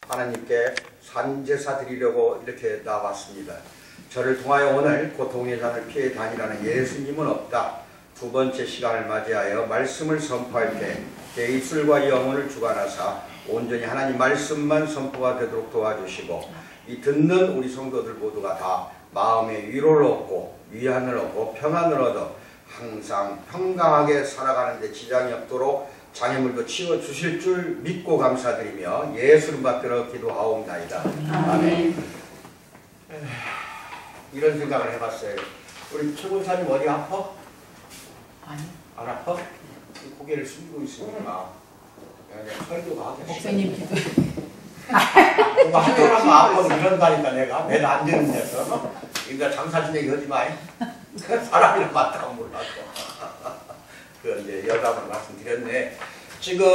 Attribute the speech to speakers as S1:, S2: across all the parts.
S1: 하나님께 산제사 드리려고 이렇게 나왔습니다. 저를 통하여 오늘 고통의 잔을 피해 다니라는 예수님은 없다. 두 번째 시간을 맞이하여 말씀을 선포할 때 제 입술과 영혼을 주관하사 온전히 하나님 말씀만 선포가 되도록 도와주시고 이 듣는 우리 성도들 모두가 다 마음의 위로를 얻고 위안을 얻고 평안을 얻어 항상 평강하게 살아가는 데 지장이 없도록 장애물도 치워주실 줄 믿고 감사드리며 예수를 받들어 기도하옵나이다. 아멘. 이런 생각을 해봤어요. 우리 최 권사님 어디 아파?
S2: 아니.
S1: 안 아파? 고개를 숙이고 있으니까 설교가 하겠어.
S2: 목사님 기도.
S1: 누가 하더라도 아파도 이런다니까 내가 안 되는 데서. 그러니까 장사 지내기 하지 마. 사람이랑 맞다가 몰라서. 그 이제 여담을 말씀드렸네. 지금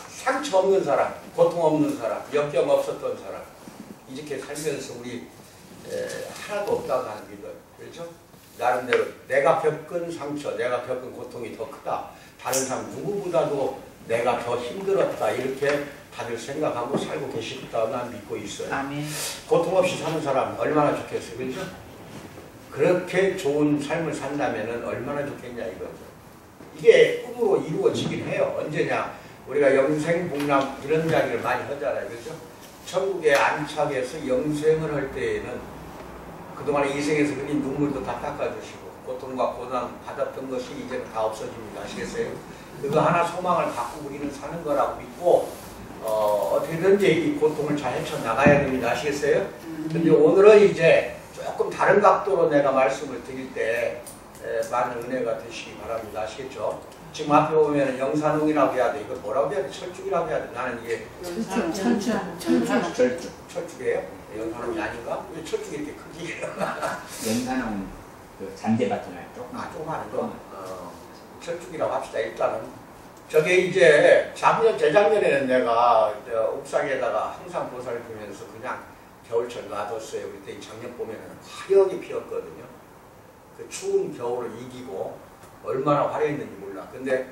S1: 상처 없는 사람, 고통 없는 사람, 역경 없었던 사람 이렇게 살면서 우리 하나도 없다고 하는 믿음, 그렇죠? 나름대로 내가 겪은 상처, 내가 겪은 고통이 더 크다. 다른 사람 누구보다도 내가 더 힘들었다. 이렇게 다들 생각하고 살고 계시다고 난 믿고 있어요.
S2: 아멘.
S1: 고통 없이 사는 사람 얼마나 좋겠어요, 그렇죠? 그렇게 좋은 삶을 산다면 얼마나 좋겠냐 이거죠. 이게 꿈으로 이루어지긴 해요. 언제냐? 우리가 영생, 복남 이런 이야기를 많이 하잖아요. 그렇죠? 천국에 안착해서 영생을 할 때에는 그동안 이생에서 흘린 눈물도 다 닦아주시고 고통과 고난 받았던 것이 이제는 다 없어집니다. 아시겠어요? 그거 하나 소망을 갖고 우리는 사는 거라고 믿고 어떻게든지 이 고통을 잘 헤쳐나가야 됩니다. 아시겠어요? 근데 오늘은 이제 조금 다른 각도로 내가 말씀을 드릴 때 많은 은혜가 되시기 바랍니다. 아시겠죠? 지금 앞에 보면 영산웅이라고 해야 돼. 이거 뭐라고 해야 돼? 철쭉이라고 해야 돼. 나는 이게 철쭉이에요? 영산웅이 아닌가? 왜 철쭉이 이렇게 크기?
S3: 영산웅 그 잔디밭이나요?
S1: 조그마한 거? 철쭉이라고 합시다. 일단은 저게 이제 재작년에는 내가 옥상에다가 항상 보살피면서 그냥 겨울철 놔뒀어요. 그때 작년 봄에는 화려하게 피었거든요. 그 추운 겨울을 이기고 얼마나 화려했는지 몰라. 근데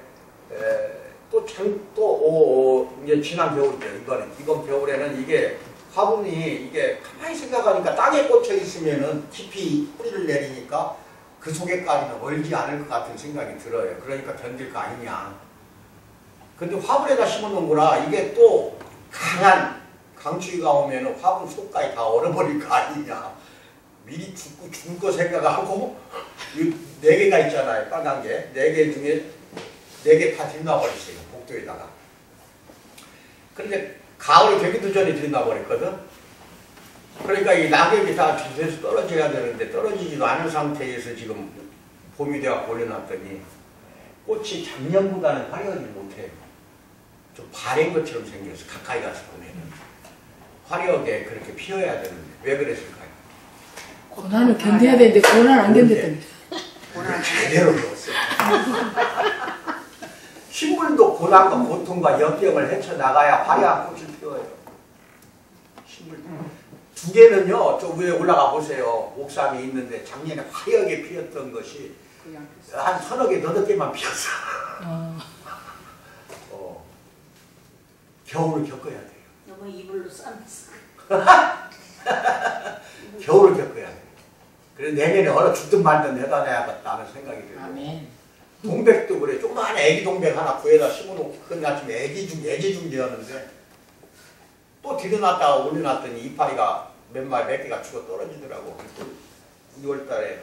S1: 이제 지난 겨울이에요. 이번 겨울에는 이게 화분이 이게 가만히 생각하니까 땅에 꽂혀 있으면은 깊이 뿌리를 내리니까 그 속에까지는 얼지 않을 것 같은 생각이 들어요. 그러니까 견딜 거 아니냐. 근데 화분에다 심어놓은 거라 이게 또 강한 강추위가 오면 화분 속까지 다 얼어버릴 거 아니냐. 미리 죽을 거 생각하고 이 4개가 있잖아요. 빨간 게. 4개 중에 4개 다 들여놔버렸어요. 복도에다가. 근데 가을이 되기도 전에 들여놔버렸거든. 그러니까 이 낙엽이 다 주변에서 떨어져야 되는데 떨어지지도 않은 상태에서 지금 봄이 되어 올려놨더니 꽃이 작년보다는 화려하지 못해요. 좀 바랜 것처럼 생겨서 가까이 가서 보면은 화려하게 그렇게 피어야 되는데 왜 그랬을까요?
S2: 고난을 견뎌야 되는데 고난 안 견뎠더니.
S1: 고난 제대로 배웠어요. 식물도 고난과 고통과 역경을 헤쳐나가야 화려한 꽃을 피워요. 식물도. 2개는요, 저 위에 올라가 보세요. 옥상에 있는데 작년에 화려하게 피었던 것이 한 3개, 8개만 피었어. 겨울을 겪어야 돼요.
S4: 너무 이불로 싸놨어.
S1: 겨울을 겪어야 돼요. 그래서 내년에 얼어 죽든 말든 해다내야겠다는 생각이 들고.
S2: 아멘.
S1: 동백도 그래. 조그만 애기 동백 하나 구해다 심어놓고 그건 아침에 애기중지였는데 또 들여놨다가 올려놨더니 이파리가 몇 개가 죽어 떨어지더라고. 또 2월달에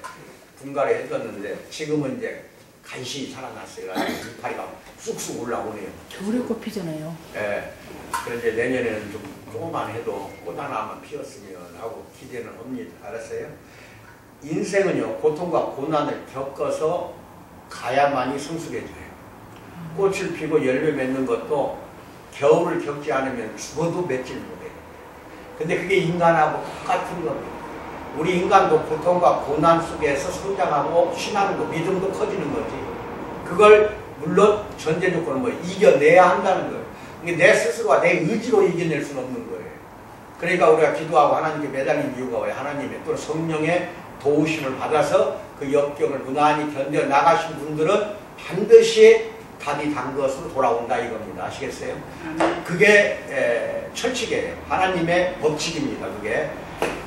S1: 분갈이 해줬는데 지금은 이제 간신히 살아났어요. 이파리가 쑥쑥 올라오네요.
S2: 겨울에 꽃 피잖아요.
S1: 예. 그래서 이제 내년에는 좀 조금만 해도 꽃 하나만 피었으면 하고 기대는 합니다. 알았어요? 인생은요, 고통과 고난을 겪어서 가야만이 성숙해져요. 꽃을 피고 열매 맺는 것도 겨울을 겪지 않으면 죽어도 맺질 못해요. 근데 그게 인간하고 똑같은 겁니다. 우리 인간도 고통과 고난 속에서 성장하고 신앙도 믿음도 커지는 거지. 그걸 물론 전제 조건은 뭐 이겨내야 한다는 거예요. 근데 내 스스로가 내 의지로 이겨낼 수는 없는 거예요. 그러니까 우리가 기도하고 하나님께 매달린 이유가 왜 하나님의 또 성령의 도우심을 받아서 그 역경을 무난히 견뎌나가신 분들은 반드시 답이 단 것으로 돌아온다 이겁니다. 아시겠어요? 그게 철칙이에요. 하나님의 법칙입니다. 그게.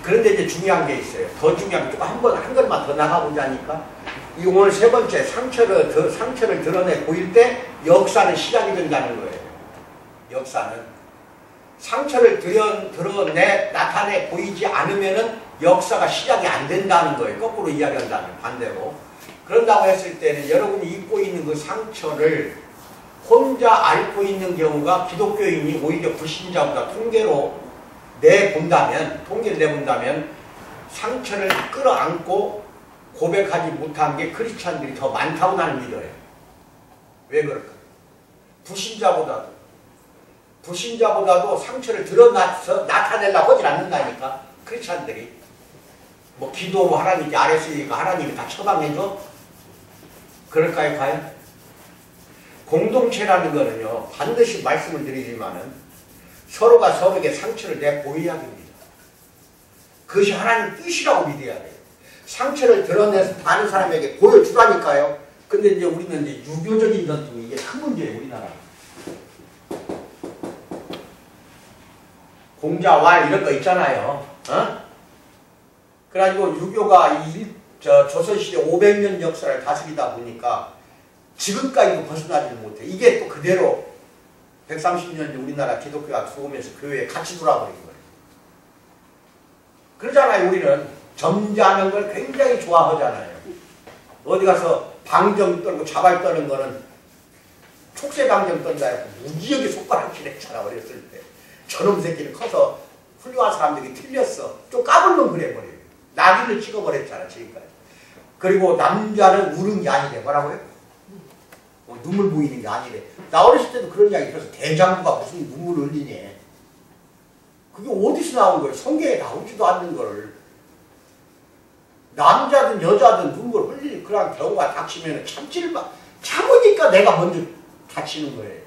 S1: 그런데 이제 중요한 게 있어요. 더 중요한 게 한 걸만 더 나가보자니까. 이 오늘 세 번째 상처를 드러내 보일 때 역사는 시작이 된다는 거예요. 역사는 상처를 드러내 나타내 보이지 않으면은 역사가 시작이 안 된다는 거예요. 거꾸로 이야기한다면 반대로. 그런다고 했을 때는 여러분이 입고 있는 그 상처를 혼자 앓고 있는 경우가 기독교인이 오히려 불신자보다 통계를 내본다면 상처를 끌어안고 고백하지 못한 게 크리스찬들이 더 많다고 나는 믿어요. 왜 그럴까? 불신자보다도 상처를 드러나서 나타내려고 하질 않는다니까. 크리스찬들이 뭐 기도로 하나님이 아래서니까 하나님이 다 처방해줘? 그럴까요? 과연? 공동체라는 거는요, 반드시 말씀을 드리지만은 서로가 서로에게 상처를 내보여야 됩니다. 그것이 하나님 뜻이라고 믿어야 돼요. 상처를 드러내서 다른 사람에게 보여주라니까요. 근데 이제 우리는 이제 유교적인 전통이 이게 큰 문제예요, 우리나라. 공자왈 이런 거 있잖아요. 그래가지고 유교가 조선시대 500년 역사를 다스리다 보니까 지금까지도 벗어나지를 못해. 이게 또 그대로 130년 우리나라 기독교가 들어오면서 교회에 같이 돌아버린 거예요. 그러잖아요. 우리는 점잖은 걸 굉장히 좋아하잖아요. 어디 가서 방정 떨고 자발 떠는 거는 촉새방정 떤다 해서 무지하게 손가락질 했잖아. 어렸을 때. 저놈 새끼는 커서 훌륭한 사람들이 틀렸어. 좀 까불면 그래버려요. 나귀를 찍어버렸잖아. 지금까지. 그리고 남자는 우는 게 아니래. 뭐라고요? 눈물 보이는 게 아니래. 나 어렸을 때도 그런 이야기 들어서 대장부가 무슨 눈물을 흘리냐. 그게 어디서 나온 거예요? 성경에 나오지도 않는 걸. 남자든 여자든 눈물 흘릴 그런 경우가 닥치면 참으니까 내가 먼저 다치는 거예요.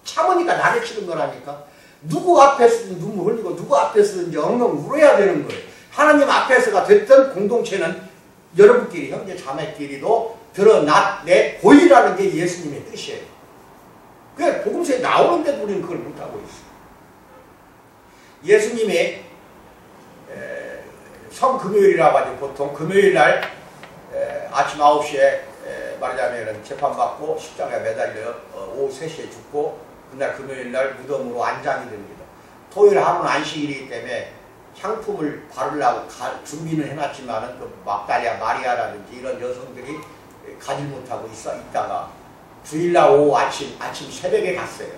S1: 참으니까 나를 치는 거라니까. 누구 앞에서든 눈물 흘리고 누구 앞에서든 엉엉 울어야 되는 거예요. 하나님 앞에서가 됐던 공동체는 여러분끼리 형제 자매끼리도 드러내 보이라는 게 예수님의 뜻이에요. 그게 복음서에 나오는데도 우리는 그걸 못하고 있어요. 예수님의 성금요일이라고 하죠. 보통 금요일날 아침 9시에 말하자면 재판받고 십자가에 매달려 오후 3시에 죽고 그날 금요일날 무덤으로 안장이 됩니다. 토요일 하루는 안식일이기 때문에 향품을 바르려고 준비는 해놨지만은 그 막달리아 마리아라든지 이런 여성들이 가지 못하고 있다가 주일날 오후 아침 새벽에 갔어요.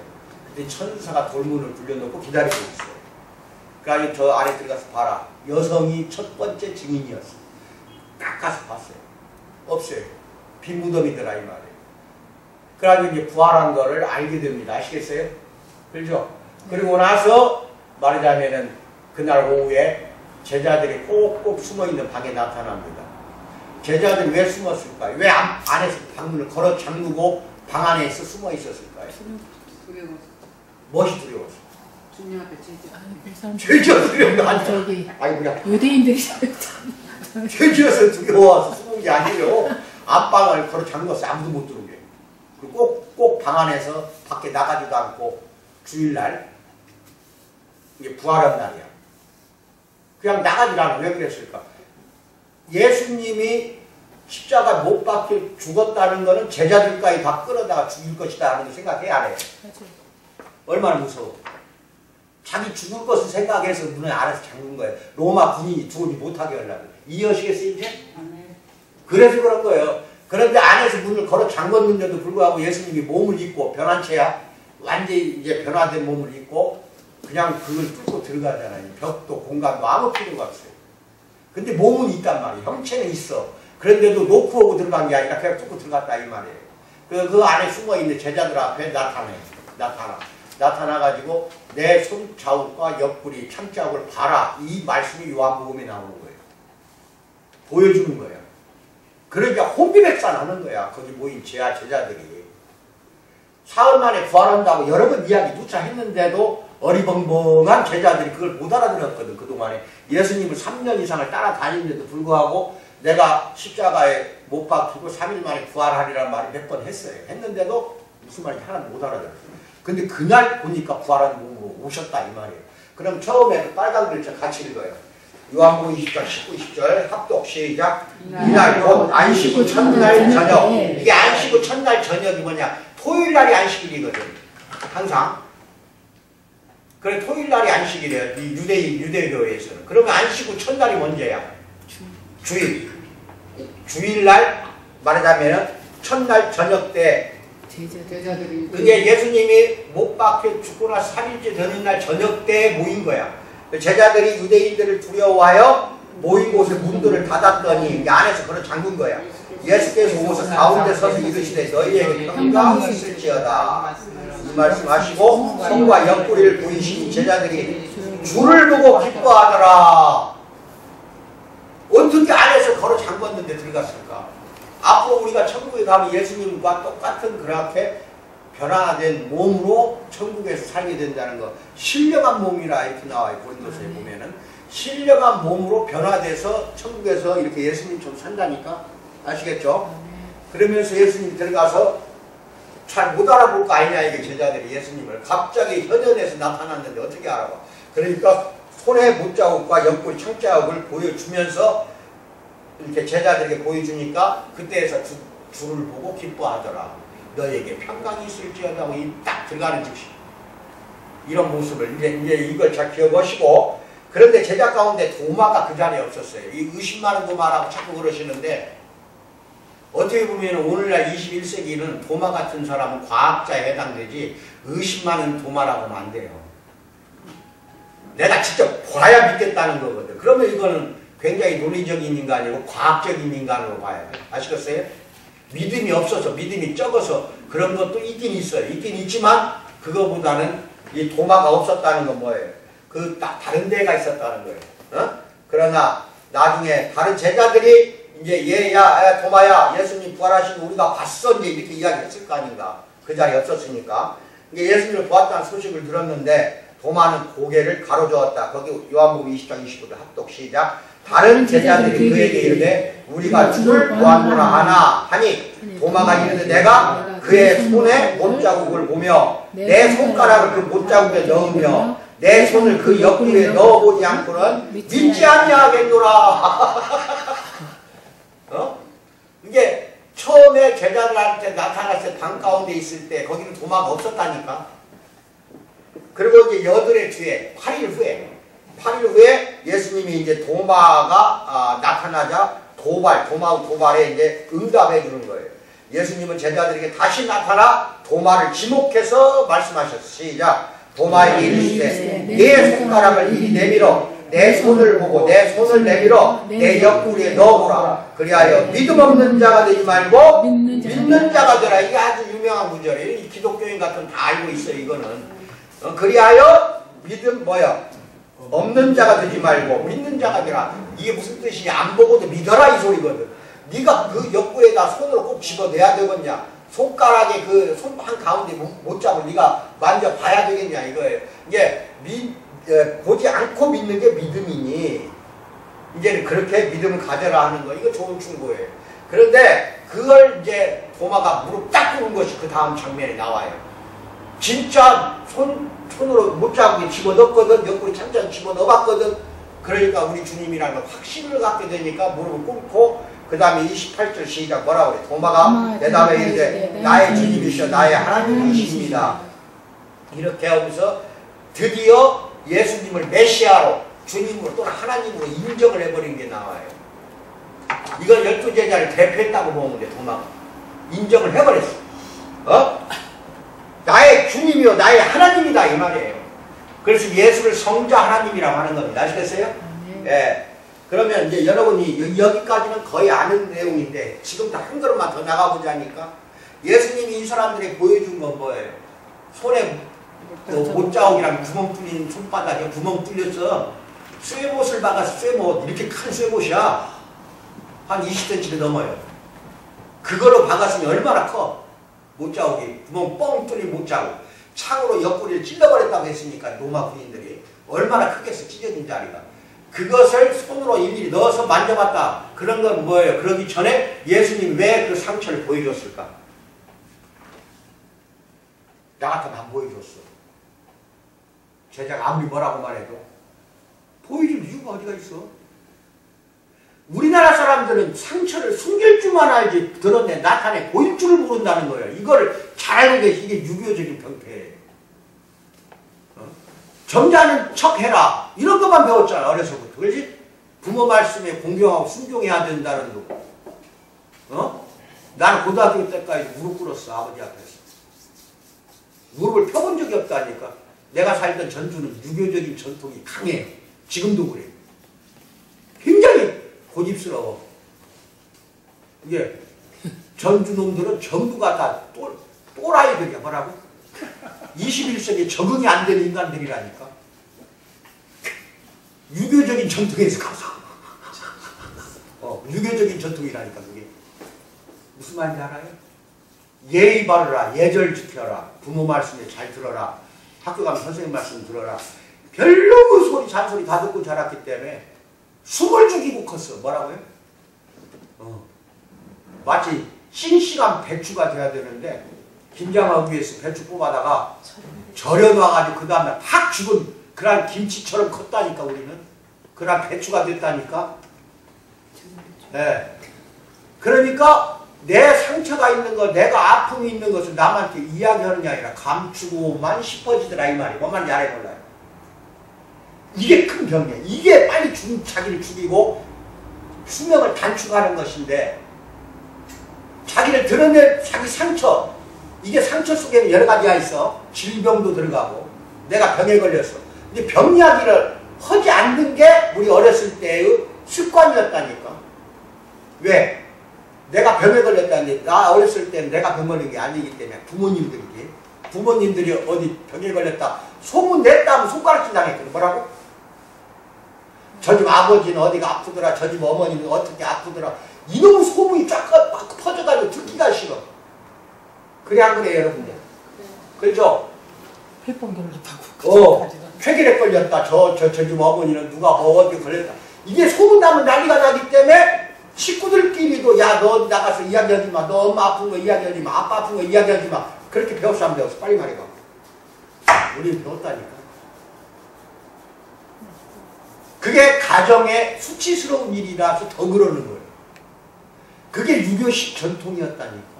S1: 근데 천사가 돌문을 굴려놓고 기다리고 있어요. 그러니까 저 안에 들어가서 봐라. 여성이 첫 번째 증인이었어. 딱 가서 봤어요. 없어요. 빈 무덤이더라 이 말이에요. 그래가지고 이제 부활한 거를 알게 됩니다. 아시겠어요? 그렇죠? 그리고 나서 말하자면은 그날 오후에 제자들이 꼭꼭 숨어있는 방에 나타납니다. 제자들이 왜 숨었을까요? 왜 안에서 방문을 걸어 잠그고 방 안에서 숨어 있었을까요?
S4: 두려워서.
S1: 무엇이 두려워서?
S4: 주님 앞에 제자.
S1: 죄지어서 두려운 거 아니야?
S2: 저기
S1: 아이고야.
S2: 유대인들이
S1: 죄지어서 두려워서 숨은 게 아니에요. 안방을 걸어 잠궜어. 아무도 못 들어오게. 그리고 꼭 방 안에서 밖에 나가지도 않고 주일날 이게 부활한 날이야. 그냥 나가지도 않고 왜 그랬을까? 예수님이 십자가 못 박혀 죽었다는 거는 제자들까지 다 끌어다가 죽일 것이다 하는 거 생각해 안 해? 얼마나 무서워. 자기 죽을 것을 생각해서 문을 안에서 잠근 거예요. 로마 군인이 들어오지 못하게 하려고. 이해하시겠어요 이제? 그래서 그런 거예요. 그런데 안에서 문을 걸어 잠궜는데도 불구하고 예수님이 몸을 입고 변한 채야 완전히 이제 변화된 몸을 입고 그냥 그걸 뚫고 들어가잖아요. 벽도 공간도 아무 필요가 없어요. 근데 몸은 있단 말이에요. 형체는 있어. 그런데도 놓고 오고 들어간 게 아니라 그냥 뚫고 들어갔다 이 말이에요. 그 안에 숨어있는 제자들 앞에 나타나가지고 내 손자국과 옆구리 창자국을 봐라. 이 말씀이 요한복음에 나오는 거예요. 보여주는 거예요. 그러니까 혼비백산하는 거야. 거기 모인 제자들이. 사흘 만에 부활한다고 여러 번 이야기 누차 했는데도 어리벙벙한 제자들이 그걸 못 알아들었거든. 그동안에 예수님을 3년 이상을 따라다니는데도 불구하고 내가 십자가에 못 박히고 3일 만에 부활하리라는 말을 몇 번 했어요. 했는데도 무슨 말인지 하나도 못 알아들었어요. 근데 그날 보니까 부활한 몸으로 오셨다 이 말이에요. 그럼 처음에 그 빨간 글자 같이 읽어요. 요한복음 20장 19, 20절 합독 시작. 이날 곧 안식 후 첫날 저녁. 이게 안식 후 첫날 저녁이 뭐냐? 토요일 날이 안식일이거든. 항상. 그래 토요일 날이 안식일이에요. 이 유대교회에서는. 그러면 안식 후 첫날이 언제야? 주일. 주일날 말하자면 첫날 저녁 때.
S4: 제자들이
S1: 그게 예수님이 못 박혀 죽고 나서 3일째 되는 날 저녁 때 모인 거야. 제자들이 유대인들을 두려워하여 모인 곳에 문들을 닫았더니 안에서 그런 잠근 거야. 예수께서 오셔서 가운데 서서 이르시되 너희에게 평강이 있을지어다. 이 말씀하시고 손과 옆구리를 보이시니 제자들이 주를 보고 기뻐하더라. 어떻게 안에서 걸어 잠궜는데 들어갔을까? 앞으로 우리가 천국에 가면 예수님과 똑같은 그렇게 변화된 몸으로 천국에서 살게 된다는 거. 신령한 몸이라 이렇게 나와요. 고린도서에 보면은 신령한 몸으로 변화돼서 천국에서 이렇게 예수님처럼 산다니까. 아시겠죠? 그러면서 예수님 들어가서 잘 못 알아볼 거 아니냐 이게 제자들이 예수님을 갑자기 현현에서 나타났는데 어떻게 알아봐? 그러니까 손에 못자국과 옆구리 창자국을 보여주면서 이렇게 제자들에게 보여주니까 그때에서 주를 보고 기뻐하더라. 너에게 평강이 있을지어다 하고 딱 들어가는 즉시 이런 모습을 이제 이걸 잘 기억하시고. 그런데 제자 가운데 도마가 그 자리에 없었어요. 이 의심 많은 도마라고 자꾸 그러시는데 어떻게 보면 오늘날 21세기는 도마 같은 사람은 과학자에 해당되지 의심 많은 도마라고 하면 안 돼요. 내가 직접 봐야 믿겠다는 거거든. 그러면 이거는 굉장히 논리적인 인간이고 과학적인 인간으로 봐야 돼. 아시겠어요? 믿음이 없어서 믿음이 적어서 그런 것도 있긴 있어요. 있긴 있지만 그거보다는 이 도마가 없었다는 건 뭐예요? 그 다른 데가 있었다는 거예요. 어? 그러나 나중에 다른 제자들이 이제 야 도마야 예수님 부활하신 거 우리가 봤어 이제 이렇게 이야기했을 거 아닌가. 그 자리에 없었으니까. 이게 예수님을 보았다는 소식을 들었는데 도마는 고개를 가로저었다. 거기 요한복음 20장 29절 합독 시작. 다른 제자들이 그에게 이르되 우리가 주를 보았노라 하니 도마가 이르되 내가 그의 손에 못자국을 보며 내 손가락을 그 못자국에 넣으며 내 손을 그 옆구리에 넣어보지 않고는 믿지 아니하겠노라. 어? 이게 처음에 제자들한테 나타났을 때 방 가운데 있을 때 거기는 도마가 없었다니까. 그리고 이제 여드레 뒤에 8일 후에 예수님이 이제 도마가 나타나자 도발에 이제 응답해 주는 거예요. 예수님은 제자들에게 다시 나타나 도마를 지목해서 말씀하셨어요. 시작. 도마에게 이르시되 네 손가락을 이리 내밀어 내 손을 보고 내 손을 내밀어 내 옆구리에 넣어보라. 그리하여 믿음 없는 자가 되지 말고 믿는 자가 되라. 이게 아주 유명한 구절이에요. 이 기독교인 같은 다 알고 있어요. 이거는. 그리하여 믿음 없는 자가 되지 말고 믿는 자가 되라. 이게 무슨 뜻이냐? 안 보고도 믿어라 이 소리거든. 네가 그 옆구리에다 손으로 꼭 집어내야 되겠냐? 손가락에 그 손 한 가운데 못 잡고 네가 만져봐야 되겠냐 이거예요. 이게 보지 않고 믿는 게 믿음이니 이제는 그렇게 믿음을 가져라 하는 거. 이거 좋은 충고예요. 그런데 그걸 이제 도마가 무릎 딱 꿇은 것이 그 다음 장면에 나와요. 진짜 손으로 못자국에 집어넣었거든. 옆구리 창자에 집어넣어봤거든. 그러니까 우리 주님이라는 확신을 갖게 되니까 무릎을 꿇고 그 다음에 28절 시작 뭐라고 그래? 도마가 대답해 이르되 나의 주님이시여 나의 하나님이십니다. 이렇게 하면서 드디어 예수님을 메시아로 주님으로 또는 하나님으로 인정을 해버린 게 나와요. 이건 12제자를 대표했다고 보면 돼. 도마가 인정을 해버렸어. 나의 주님이요 나의 하나님이다 이 말이에요. 그래서 예수를 성자 하나님이라고 하는 겁니다. 아시겠어요? 예. 그러면 이제 여러분이 여기까지는 거의 아는 내용인데 지금 한 걸음만 더 나가보자니까 예수님이 이 사람들에게 보여준 건 뭐예요? 손에 못자국이랑 구멍 뚫린 손바닥에 구멍 뚫려서 쇠못을 박아서 쇠못 이렇게 큰 쇠못이야. 한 20cm 넘어요. 그걸로 박았으니 얼마나 커? 못자국이 구멍 뻥 뚫린 못자국. 창으로 옆구리를 찔러버렸다고 했으니까 로마 군인들이 얼마나 크겠어 찢어진 자리가. 그것을 손으로 일일이 넣어서 만져봤다. 그런 건 뭐예요? 그러기 전에 예수님 왜 그 상처를 보여줬을까? 나 같으면 안 보여줬어. 제자가 아무리 뭐라고 말해도 보여줄 이유가 어디가 있어? 우리나라 사람들은 상처를 숨길 줄만 알지 드러내 나타내 보일 줄을 모른다는 거예요. 이걸 잘 알고 계시 이게 유교적인 병폐예요. 점잖은 척 해라 이런 것만 배웠잖아 어려서부터. 그렇지? 부모 말씀에 공경하고 순종해야 된다는 거. 나는 고등학교 때까지 무릎 꿇었어 아버지 앞에서. 무릎을 펴본 적이 없다니까. 내가 살던 전주는 유교적인 전통이 강해요. 지금도 그래요. 굉장히 고집스러워. 이게 전주 놈들은 전부가 다 또라이들이야. 뭐라고? 21세기에 적응이 안 되는 인간들이라니까. 유교적인 전통에서 가서 유교적인 전통이라니까. 그게 무슨 말인지 알아요? 예의 바르라, 예절 지켜라, 부모 말씀에 잘 들어라, 학교 가면 선생님 말씀 들어라. 별로 소리 잔소리 다 듣고 자랐기 때문에 숨을 죽이고 컸어. 뭐라고요? 마치 싱싱한 배추가 돼야 되는데 김장하기 위해서 배추 뽑아다가 절여놔가지고 그 다음에 팍 죽은 그런 김치처럼 컸다니까. 우리는 그런 배추가 됐다니까. 네. 그러니까 내 상처가 있는 것, 내가 아픔이 있는 것을 남한테 이야기하는 게 아니라 감추고만 싶어지더라 이 말이. 뭔 말인지 알아요 몰라요? 이게 큰 병이야. 이게 빨리 자기를 죽이고 수명을 단축하는 것인데, 자기를 드러낼 자기 상처, 이게 상처 속에는 여러 가지가 있어. 질병도 들어가고 내가 병에 걸렸어. 근데 병 이야기를 하지 않는 게 우리 어렸을 때의 습관이었다니까. 왜? 내가 병에 걸렸다는데, 나 어렸을 때는 내가 병 걸린 게 아니기 때문에 부모님들이 어디 병에 걸렸다 소문 냈다 하면 손가락질 당했거든. 뭐라고? 저 집 아버지는 어디가 아프더라, 저 집 어머니는 어떻게 아프더라. 이놈의 소문이 쫙 퍼져가지고 듣기가 싫어. 그래 안 그래요 여러분들? 그렇죠?
S2: 폐병 걸렸다고.
S1: 폐결핵 걸렸다. 저 집 어머니는 누가 어디 걸렸다. 이게 소문나면 난리가 나기 때문에 식구들끼리도 야 너 나가서 이야기하지 마. 너 엄마 아픈 거 이야기하지 마. 아빠 아픈 거 이야기하지 마. 그렇게 배웠어 안 배웠어? 빨리 말해봐. 우리 배웠다니까. 그게 가정의 수치스러운 일이라서 더 그러는 거예요. 그게 유교식 전통이었다니까.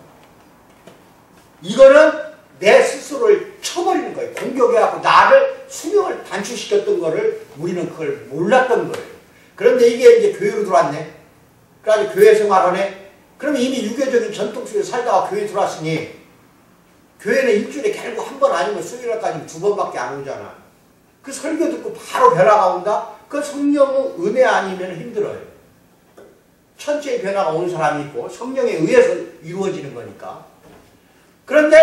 S1: 이거는 내 스스로를 쳐버리는 거예요. 공격해갖고 나를 수명을 단축시켰던 거를 우리는 그걸 몰랐던 거예요. 그런데 이게 이제 교회로 들어왔네. 그래가지고 교회 생활하네. 그러면 이미 유교적인 전통 속에 살다가 교회 들어왔으니, 교회는 일주일에 결국 한 번 아니면 수요일까지 2번밖에 안 오잖아. 그 설교 듣고 바로 변화가 온다? 그 성령의 은혜 아니면 힘들어요. 천체의 변화가 오는 사람이 있고 성령에 의해서 이루어지는 거니까. 그런데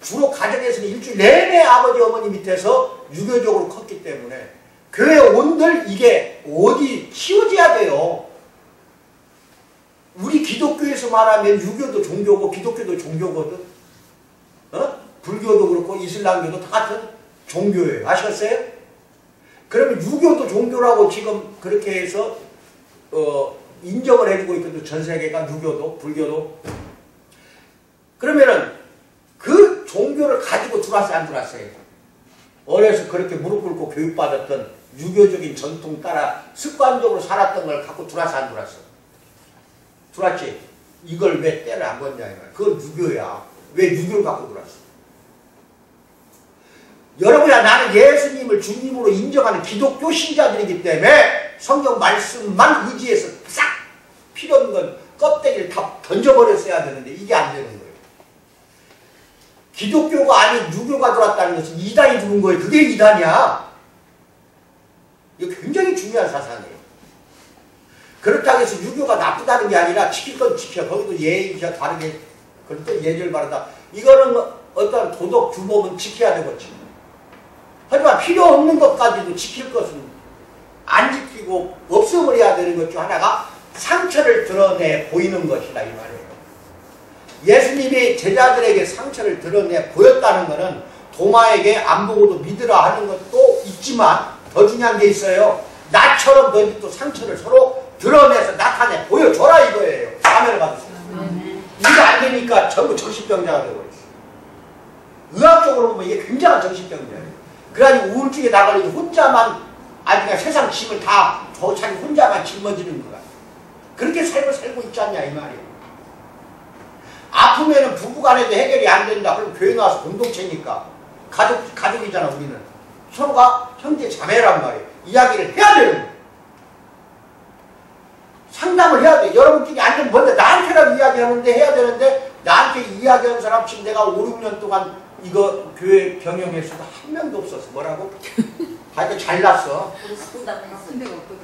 S1: 주로 가정에서는 일주일 내내 아버지 어머니 밑에서 유교적으로 컸기 때문에 교회 온들 이게 어디 키워져야 돼요. 우리 기독교에서 말하면 유교도 종교고 기독교도 종교거든. 불교도 그렇고 이슬람교도 다 같은 종교예요. 아셨어요? 그러면 유교도 종교라고 지금 그렇게 해서 인정을 해주고 있거든. 전 세계가 유교도 불교도. 그러면은 그 종교를 가지고 들어왔어요 안 들어왔어요? 어려서 그렇게 무릎 꿇고 교육받았던 유교적인 전통 따라 습관적으로 살았던 걸 갖고 들어왔어 안 들어왔어? 들어왔지? 이걸 왜 때를 안 걷냐 이거야. 그건 유교야. 왜 유교를 갖고 들어왔어? 여러분이야 나는 예수님을 주님으로 인정하는 기독교 신자들이기 때문에 성경 말씀만 의지해서 싹 필요 없는 건 껍데기를 다 던져버렸어야 되는데 이게 안 되는 거예요. 기독교가 아닌 유교가 들어왔다는 것은 이단이 들어온 거예요. 그게 이단이야. 이거 굉장히 중요한 사상이에요. 그렇다고 해서 유교가 나쁘다는 게 아니라 지킬 건 지켜. 거기도 예의가 다르게 그럴 때 예절 바르다. 이거는 어떤 도덕 규범은 지켜야 되겠지. 하지만 필요 없는 것까지도 지킬 것은 안 지키고 없애버려야 되는 것 중 하나가 상처를 드러내 보이는 것이다 이 말이에요. 예수님이 제자들에게 상처를 드러내 보였다는 것은 도마에게 안 보고도 믿으라 하는 것도 있지만 더 중요한 게 있어요. 나처럼 너희도 상처를 서로 드러내서 나타내 보여줘라 이거예요. 사면을 받으세요. 이거 안 되니까 전부 정신병자가 되어버렸어요. 의학적으로 보면 이게 굉장한 정신병자예요. 그래가지고 우울증에 나가려고 혼자만 아니 그냥 세상 짐을 다 자기 혼자만 짊어지는 거야. 그렇게 삶을 살고 있지 않냐 이 말이야. 아프면은 부부간에도 해결이 안 된다. 그럼 교회 나와서 공동체니까 가족이잖아 우리는. 서로가 형제 자매란 말이에요. 이야기를 해야 되는 거예요. 상담을 해야 돼. 여러분끼리 앉으면 뭔데 나한테라도 이야기하는데 해야 되는데 나한테 이야기하는 사람 지금 내가 5, 6년 동안 이거 교회 병역에서도 한 명도 없었어. 뭐라고? 하여튼 잘났어.
S4: 아픈 데가 없거든.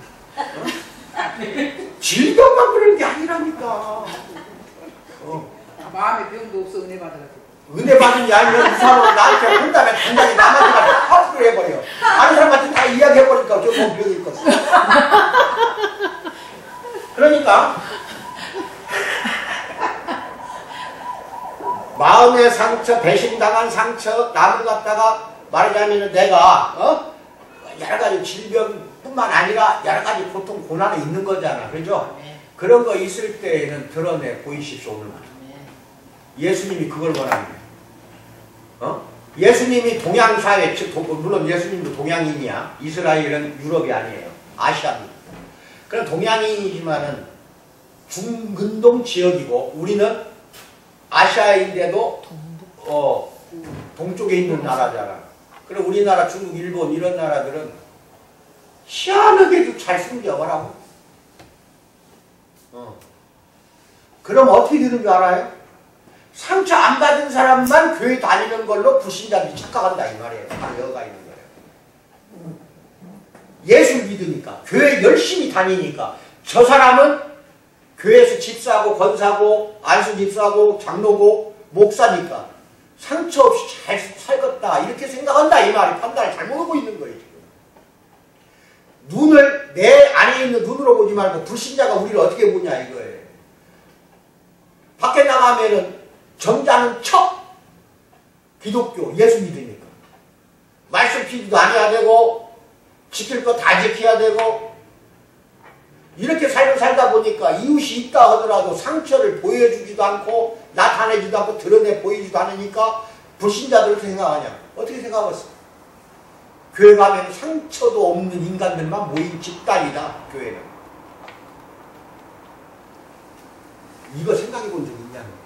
S1: 질병만 그러는 게 아니라니까.
S4: 마음의 병도 없어 은혜 받아가지고.
S1: 은혜 받은 게 아니라 이 사람은 나한테 한다면 단단히 남한테 가서 화풀이를 해버려. 다른 사람한테 다 이야기해버리니까 저뭐 병이 있겠어. 그러니까 마음의 상처, 배신당한 상처, 남을 갖다가 말하자면 내가 여러 가지 질병뿐만 아니라 여러 가지 고통, 고난이 있는 거잖아. 그죠? 그런 거 있을 때에는 드러내 보이십시오. 오늘 예수님이 그걸 원합니다. 예수님이 동양사회, 물론 예수님도 동양인이야. 이스라엘은 유럽이 아니에요. 아시아입니다. 그럼 동양인이지만은 중근동 지역이고 우리는 아시아인데도 동쪽에 있는 나라잖아. 그럼 우리나라, 중국, 일본 이런 나라들은 희한하게도 잘 숨겨버라고. 그럼 어떻게 되는 줄 알아요? 상처 안 받은 사람만 교회 다니는 걸로 불신자들이 착각한다 이 말이에요. 다 여가 있는 거예요. 예수 믿으니까 교회 열심히 다니니까 저 사람은 교회에서 집사고 권사고 안수 집사고 장로고 목사니까 상처 없이 잘 살겠다 이렇게 생각한다 이 말이 판단을 잘못 하고 있는 거예요. 지금. 눈을 내 안에 있는 눈으로 보지 말고 불신자가 우리를 어떻게 보냐 이거예요. 밖에 나가면은 정자는 척 기독교 예수 믿으니까 말씀 피기도 안 해야 되고 지킬 거 다 지켜야 되고 이렇게 삶을 살다 보니까 이웃이 있다 하더라도 상처를 보여주지도 않고 나타내지도 않고 드러내 보이지도 않으니까 불신자들 어떻게 생각하냐? 어떻게 생각하겠어? 교회 가면 상처도 없는 인간들만 모인 집단이다 교회는. 이거 생각해 본 적 있냐는 거야.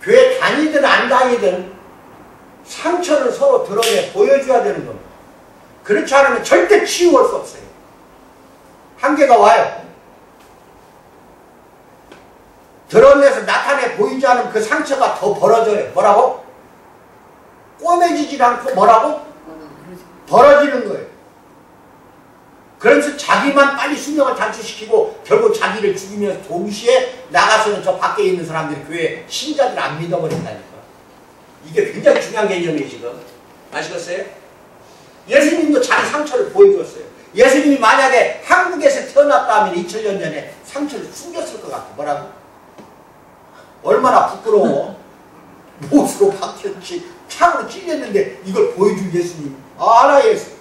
S1: 교회 다니든 안 다니든 상처를 서로 드러내 보여줘야 되는 겁니다. 그렇지 않으면 절대 치유할 수 없어요. 한계가 와요. 드러내서 나타내 보이지 않으면 그 상처가 더 벌어져요. 뭐라고? 꼬매지질 않고 뭐라고? 벌어지는 거예요. 그래서 자기만 빨리 수명을 단축시키고 결국 자기를 죽이면서 동시에 나가서는 저 밖에 있는 사람들이 교회 신자들 안 믿어버린다니까. 이게 굉장히 중요한 개념이에요 지금. 아시겠어요? 예수님도 자기 상처를 보여주었어요. 예수님이 만약에 한국에서 태어났다면 2000년 전에 상처를 숨겼을 것 같아. 뭐라고? 얼마나 부끄러워. 못으로 박혔지 창으로 찔렸는데 이걸 보여준 예수님. 알아 예수.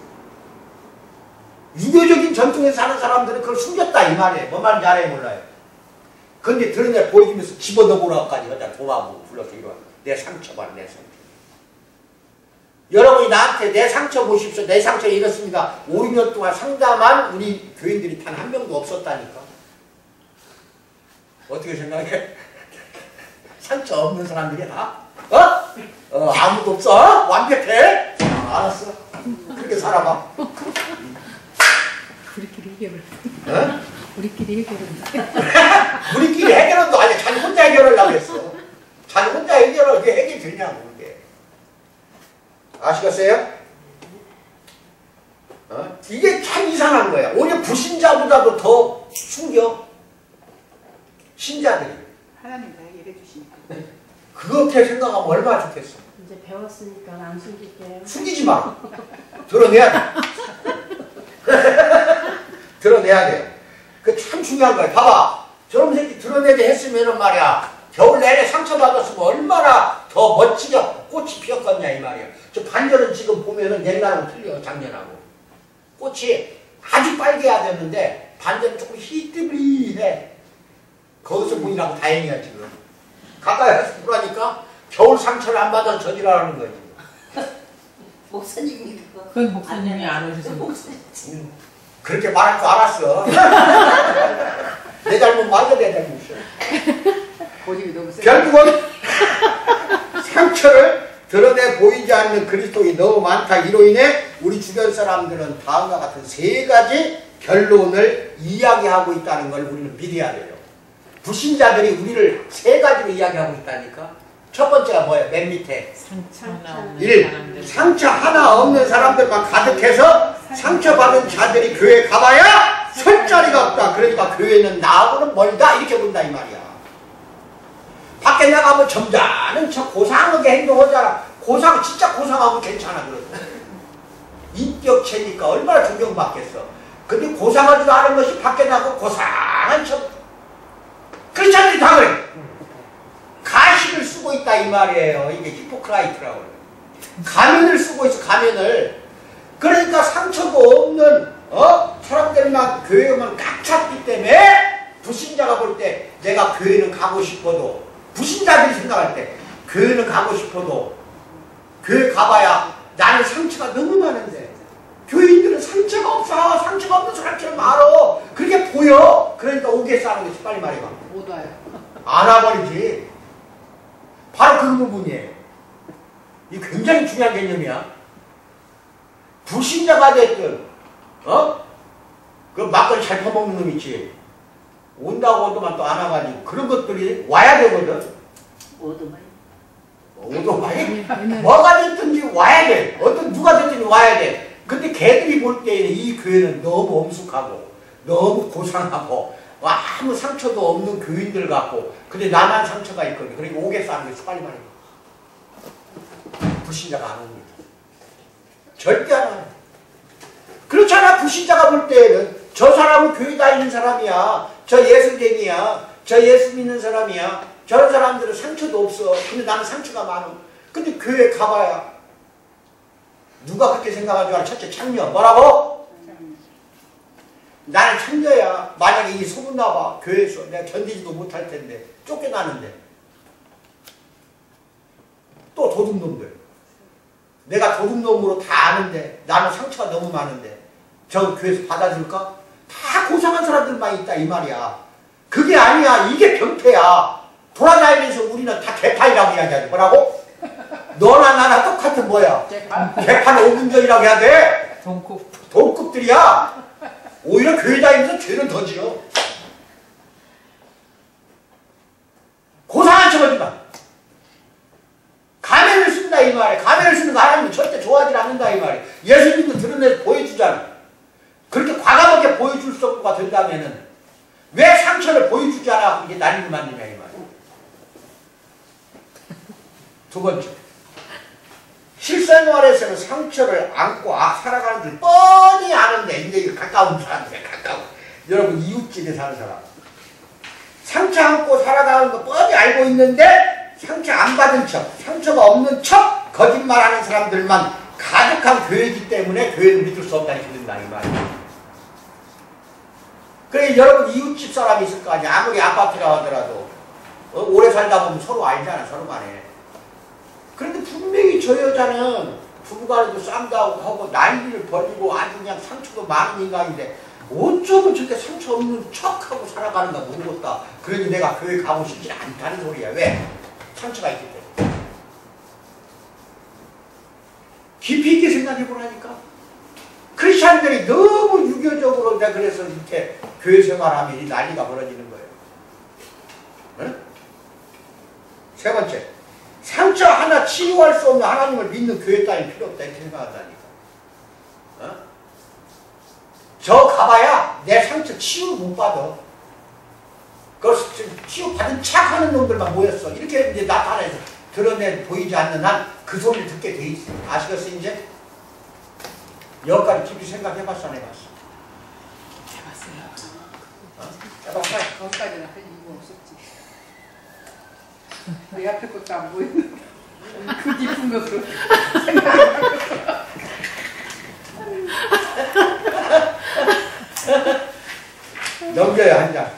S1: 유교적인 전통에서 사는 사람들은 그걸 숨겼다 이 말이에요. 뭔 말인지 알아요 몰라요? 근데 드러내 보여주면서 집어넣어보라고까지 하자. 도마부 불러서 이리 와. 내 상처 봐 내 상처. 여러분이 나한테 내 상처 보십시오. 내 상처 이렇습니다. 5, 6년 동안 상담한 우리 교인들이 단 한 명도 없었다니까. 어떻게 생각해? 상처 없는 사람들이 다? 아무도 없어? 완벽해? 알았어. 그렇게 살아봐.
S2: 우리끼리 해결을.
S1: 어?
S2: 우리끼리 해결을.
S1: 우리끼리 해결은 아니 자기 혼자 해결하려고 했어. 자기 혼자 해결을 그게 해결되냐고 그게. 아시겠어요? 이게 참 이상한 거야. 오히려 불신자보다도 더 숨겨. 신자들이.
S4: 하나님 다 해결해 주시니까.
S1: 그렇게 생각하면 얼마나 좋겠어.
S5: 이제 배웠으니까 안 숨길게요.
S1: 숨기지 마. 드러내야 돼. 드러내야 돼. 그 참 중요한 거야. 봐봐. 저런 새끼 드러내게 했으면은 말이야. 겨울 내내 상처받았으면 얼마나 더 멋지게 꽃이 피었겠냐 이 말이야. 저 반절은 지금 보면은 옛날하고 틀려 작년하고. 꽃이 아주 빨개야 되는데 반절은 조금 희뜨리해. 거기서 보이라고 다행이야 지금. 가까이 해서 보라니까 겨울 상처를 안 받아 저지라는 거지.
S6: 목사님이 그거.
S2: 그건 목사님이 알아주세요.
S1: 그렇게 말할 줄 알았어. 내 잘못 맞아, 내 잘못이야.
S4: 고집이 너무 세.
S1: 결국은 상처를 드러내 보이지 않는 그리스도인이 너무 많다. 이로 인해 우리 주변 사람들은 다음과 같은 세 가지 결론을 이야기하고 있다는 걸 우리는 믿어야 돼요. 불신자들이 우리를 세 가지로 이야기하고 있다니까. 첫 번째가 뭐예요? 맨 밑에
S2: 상처 하나 없는
S1: 1.
S2: 사람들.
S1: 상처 하나 없는 사람들만 가득해서 상처받은 자들이 교회에 가봐야 설 자리가 없다. 그러니까 교회는 나하고는 멀다. 이렇게 본다 이 말이야. 밖에 나가면 점잖은 척 고상하게 행동하잖아. 진짜 고상하면 괜찮아. 그러고 인격체니까 얼마나 존경받겠어. 근데 고상하지도 않은 것이 밖에 나가고 고상한 척. 크리스찬들이 다 그래. 가식을 쓰고 있다 이 말이에요. 이게 히포크라이트라고 해요. 가면을 쓰고 있어. 가면을. 그러니까 상처도 없는 사람들만 교회만 꽉 찼기 때문에 불신자가 볼 때 내가 교회는 가고 싶어도, 불신자들이 생각할 때 교회는 가고 싶어도 교회 가봐야 나는 상처가 너무 많은데, 교인들은 상처가 없어. 상처가 없는 사람처럼 말어. 그렇게 보여. 그러니까 오겠어 하는 거지. 빨리 말해봐.
S4: 못 와요.
S1: 안 와버리지. 바로 그 부분이에요. 이 굉장히 중요한 개념이야. 불신자가 됐든, 그 막걸리 잘 퍼먹는 놈 있지. 온다고 하더만 또 안 와가지고. 그런 것들이 와야 되거든.
S6: 오토바이.
S1: 오토바이? 뭐가 됐든지 와야 돼. 누가 됐든지 와야 돼. 근데 걔들이 볼 때에는 이 교회는 너무 엄숙하고, 너무 고상하고, 아무 상처도 없는 교인들 같고, 근데 나만 상처가 있거든. 그러니까 오겠어 하는 거지. 빨리 말해. 불신자가 안 옵니다. 절대 안 와요. 그렇잖아. 불신자가 볼 때에는 저 사람은 교회 다니는 사람이야. 저 예수쟁이야. 저 예수 믿는 사람이야. 저런 사람들은 상처도 없어. 근데 나는 상처가 많아. 근데 교회 가봐야 누가 그렇게 생각하는 줄 알아? 첫째 창녀. 뭐라고? 나는 창녀야. 만약에 이 소문나봐. 교회에서 내가 견디지도 못할 텐데. 쫓겨나는데. 또 도둑놈들. 내가 도둑놈으로 다 아는데 나는 상처가 너무 많은데 저 교회에서 받아줄까? 다 고상한 사람들만 있다 이 말이야. 그게 아니야. 이게 병폐야. 돌아다니면서 우리는 다 개판이라고 이야기하지. 뭐라고? 너나 나나 똑같은 뭐야? 개판 5분 전이라고 해야 돼? 동급들이야. 오히려 교회 다니면서 죄는 더 지어. 고상한 척하지만 가면을 쓴다 이 말이야. 가면을 쓰는 거 하나님은 절대 좋아하지 않는다 이 말이야. 예수님도 드러내서 보여주잖아. 그렇게 과감하게 보여줄 정도가 된다면은 왜 상처를 보여주지 않아 이게 난리를 만드냐 이 말이야. 두 번째, 실생활에서는 상처를 안고 살아가는 줄 뻔히 아는데, 이제 이거 가까운 사람들, 가까운 여러분 이웃집에 사는 사람, 상처 안고 살아가는 거 뻔히 알고 있는데 상처 안 받은 척, 상처가 없는 척 거짓말하는 사람들만 가득한 교회이기 때문에 교회를 믿을 수 없다는 힘든다 이 말이야. 그래 여러분 이웃집 사람이 있을 거 아니야. 아무리 아파트라 하더라도 오래 살다 보면 서로 알잖아. 서로 간에. 그런데 분명히 저 여자는 부부간에도 쌈도 하고 난리를 벌이고 아주 그냥 상처도 많은 인간인데 어쩌면 저렇게 상처 없는 척하고 살아가는가 모르겠다. 그러니 내가 교회 가고 싶지 않다는 소리야. 왜? 상처가 있기 때문에. 깊이 있게 생각해보라니까. 크리스찬들이 너무 유교적으로 내가 그래서 이렇게 교회 생활하면 이 난리가 벌어지는 거예요. 응? 세 번째, 상처 하나 치유할 수 없는 하나님을 믿는 교회 따윈 필요 없다 이렇게 생각한다니까. 어? 저 가봐야 내 상처 치유 못 받아. 그걸 치유 받은 척 하는 놈들만 모였어. 이렇게 이제 나타내서 드러내 보이지 않는 한 그 소리를 듣게 돼 있어. 아시겠어 이제? 여기까지 깊이 생각해봤어 안 해봤어?
S2: 해봤어요.
S4: 거기까지는 할 이유가 없었지. 내 앞에 것도 안 보이는데 그 깊은 것으로
S1: 넘겨요 한 장.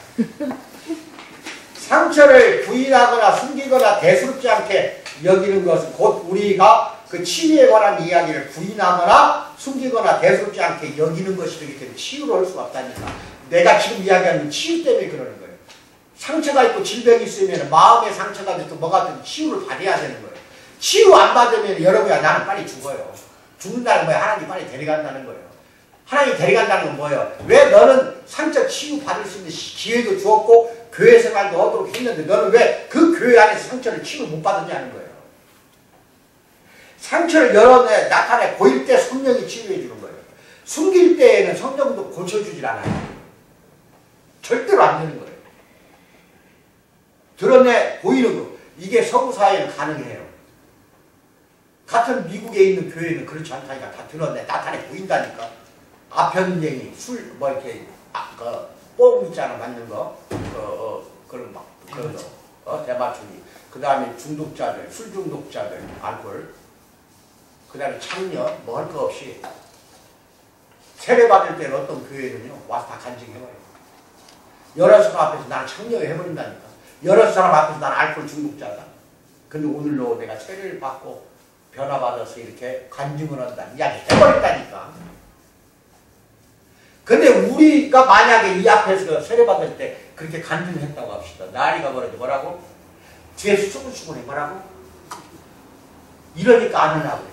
S1: 상처를 부인하거나 숨기거나 대수롭지 않게 여기는 것은 곧 우리가 그 치유에 관한 이야기를 부인하거나 숨기거나 대수롭지 않게 여기는 것이 되기 때문에 치유를 할 수가 없다니까. 내가 지금 이야기하는 치유 때문에 그러는 거예요. 상처가 있고 질병이 있으면 마음의 상처가 됐든 뭐가 됐든 치유를 받아야 되는 거예요. 치유 안 받으면 여러분야 나는 빨리 죽어요. 죽는다는 거예요. 하나님 빨리 데려간다는 거예요. 하나님 데려간다는 건 뭐예요? 왜 너는 상처 치유 받을 수 있는 기회도 주었고 교회 생활도 하도록 했는데 너는 왜 그 교회 안에서 상처를 치유를 못 받았냐는 거예요. 상처를 여러 내 나타내 보일 때 성령이 치유해 주는 거예요. 숨길 때에는 성령도 고쳐주질 않아요. 절대로 안 되는 거예요. 드러내 보이는 거. 이게 서구 사회는 가능해요. 같은 미국에 있는 교회는 그렇지 않다니까. 다 드러내 나타내 보인다니까. 아편쟁이 술 뭐 이렇게 뽕 있잖아 맞는 거 그런 막 그런 거 대마초기 그 다음에 중독자들 술 중독자들 알코올 그 다음에 창녀 뭐 할 거 없이 세례 받을 때는 어떤 교회는요 와서 다 간증해버려요. 여러 사람 앞에서 나는 창녀 해버린다니까. 여러 사람 앞에서 나는 알코올 중독자다. 근데 오늘로 내가 세례를 받고 변화받아서 이렇게 간증을 한다 이야기 해버린다니까. 근데 우리가 만약에 이 앞에서 세례받을 때 그렇게 간증했다고 합시다. 나리가 뭐라고? 뒤에서 수근수근해 뭐라고? 이러니까 안 하려고 그래.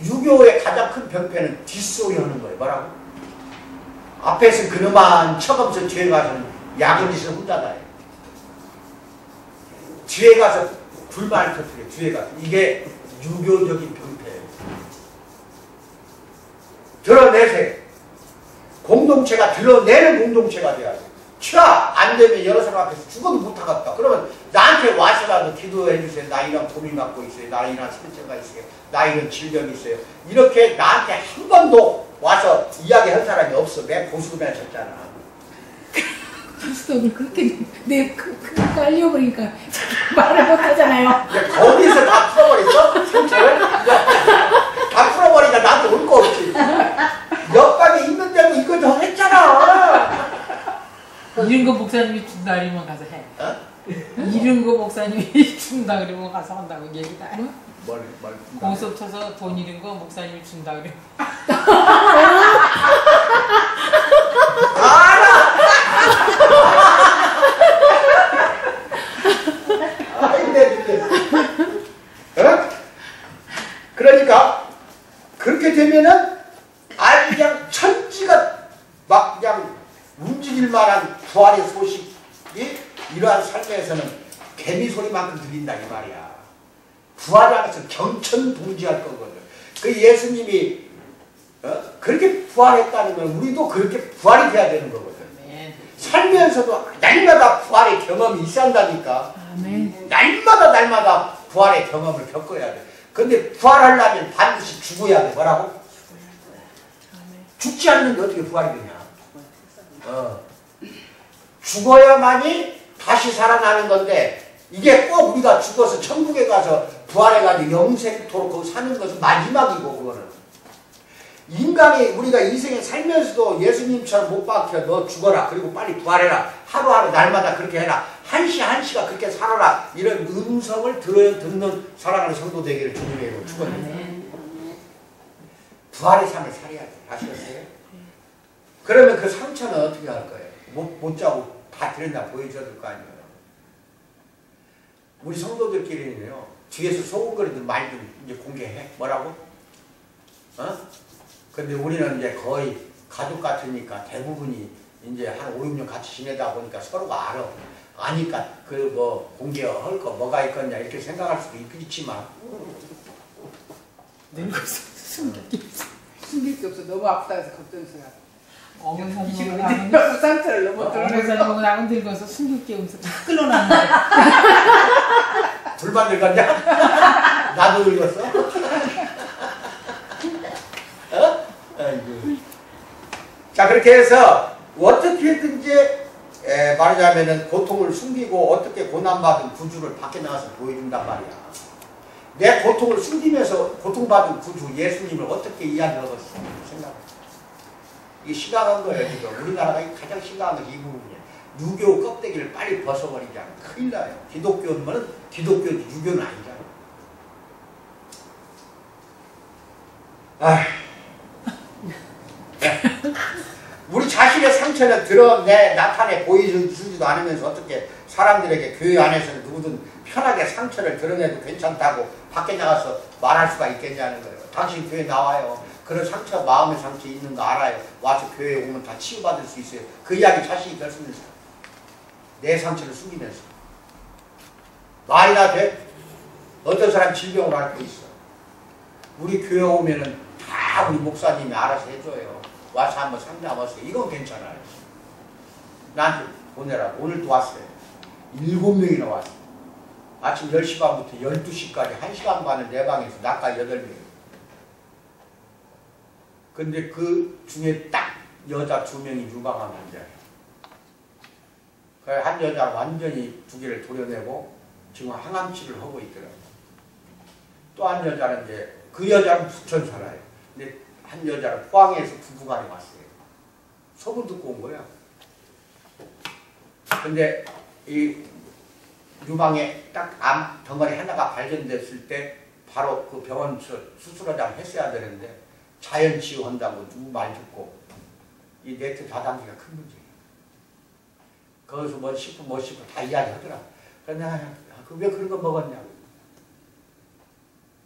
S1: 유교의 가장 큰 병폐는 뒷소리 하는 거예요. 뭐라고? 앞에서 그놈만 쳐가면서 뒤에 가서는 야근이서 혼자다. 뒤에 가서 불만을 터뜨려. 뒤에 가서. 이게 유교적인 병폐예요. 드러내세요. 공동체가 드러내는 공동체가 돼야 돼. 안 되면 여러 사람 앞에서 죽어도 못하겠다. 그러면 나한테 와서라도 기도해 주세요. 나 이런 고민 갖고 있어요. 나 이런 상처가 있어요. 나 이런 질병이 있어요. 이렇게 나한테 한 번도 와서 이야기할 사람이 없어. 맨 고수금에 졌잖아.
S2: 그리스도를 그렇게 깔려버리니까 말을 못하잖아요.
S1: 거기서 다 풀어버렸어? 상처를? 다 풀어버리니까 나한테 올 거 없지. 옆방에 있는데도 이거 더 했잖아.
S4: 이런 거 목사님이 준다 그러면 가서 해.
S1: 어?
S4: 이런 거 목사님이 준다 그러면 가서 한다고 얘기 다 해.
S1: 뭘
S4: 공수업 쳐서 돈 잃은 거 목사님이 준다 그래.
S1: 알아! 아이네, 어? 그러니까 그렇게 되면은 아주 그냥 천지가 막 그냥 움직일 만한 부활의 소식이 이러한 삶에서는 개미 소리만큼 들린다 이 말이야. 부활이 안에서 경천동지할 거거든. 그 예수님이 그렇게 부활했다는 건 우리도 그렇게 부활이 돼야 되는 거거든. 살면서도 날마다 부활의 경험이 있어야 한다니까.
S2: 아멘.
S1: 날마다 부활의 경험을 겪어야 돼. 근데 부활하려면 반드시 죽어야 돼. 뭐라고? 죽지 않는데 어떻게 부활이 되냐. 죽어야만이 다시 살아나는 건데 이게 꼭 우리가 죽어서 천국에 가서 부활해가지고 영생토록 거기 사는 것은 마지막이고 그거는. 인간이 우리가 인생에 살면서도 예수님처럼 못 박혀 너 죽어라 그리고 빨리 부활해라 하루하루 날마다 그렇게 해라 한 시가 그렇게 살아라 이런 음성을 듣는 사랑하는 성도 되기를 주님의 축원합니다. 부활의 삶을 살아야 돼. 아시겠어요? 그러면 그 상처는 어떻게 할 거예요? 못 자고 다 들여다 보여줘야 될 거 아니에요. 우리 성도들끼리는요 뒤에서 소금거리든 말든 이제 공개해. 뭐라고? 근데 우리는 이제 거의 가족 같으니까 대부분이 이제 한 5, 6년 같이 지내다 보니까 서로가 알아. 아니까 그 뭐 공개할 거 뭐가 있겠냐 이렇게 생각할 수도 있지만
S4: 늙어서
S7: 숨길 게 없어. 너무 아프다 해서 걱정스러워.
S4: 어머니
S7: 상처를 너무
S4: 목사님하고 나는 늙어서 숨길 게 없어. 다 끌어놨는데.
S1: 둘만 늙었냐? 나도 늙었어? 자 그렇게 해서 어떻게든지 말하자면은 고통을 숨기고 어떻게 고난받은 구주를 밖에 나가서 보여준단 말이야. 내 고통을 숨기면서 고통받은 구주 예수님을 어떻게 이야기하겠어 생각해. 이게 심각한 거예요 지금. 우리나라가 가장 심각한 것이 이 부분이에요. 유교 껍데기를 빨리 벗어버리지 않으면 큰일 나요. 기독교는 기독교지 유교는 아니잖아. 우리 자신의 상처는 드러내 나타내 보여주지도 않으면서 어떻게 사람들에게 교회 안에서는 누구든 편하게 상처를 드러내도 괜찮다고 밖에 나가서 말할 수가 있겠냐는 거예요. 당신 교회 나와요. 그런 상처, 마음의 상처 있는 거 알아요. 와서 교회에 오면 다 치유받을 수 있어요. 그 이야기 자신이 결승해서 내 상처를 숨기면서 말이나 돼? 어떤 사람 질병을 앓고 있어. 우리 교회 오면은 다 우리 목사님이 알아서 해줘요. 와서 한번 상담하세요. 이건 괜찮아요. 나한테 보내라고. 오늘도 왔어요. 7명이나 왔어요. 아침 10시 반부터 12시까지 1시간 반을 내 방에서 나까지 8명. 근데 그 중에 딱 여자 2명이 유방암 환자예요. 한 여자 완전히 2개를 도려내고 지금 항암 치료를 하고 있더라고요. 또 한 여자는 이제 그 여자는 부천 살아요. 근데 한 여자는 포항에서 부부간에 왔어요. 소문 듣고 온 거야. 근데 이 유방에 딱 암 덩어리 하나가 발견됐을 때 바로 그 병원에서 수술하자고 했어야 되는데 자연 치유한다고 누구 말 듣고 이 네트 다단계가 큰 문제예요. 거기서 뭐 싶어 다 이야기하더라. 그래서 내가 왜 그런 거 먹었냐고.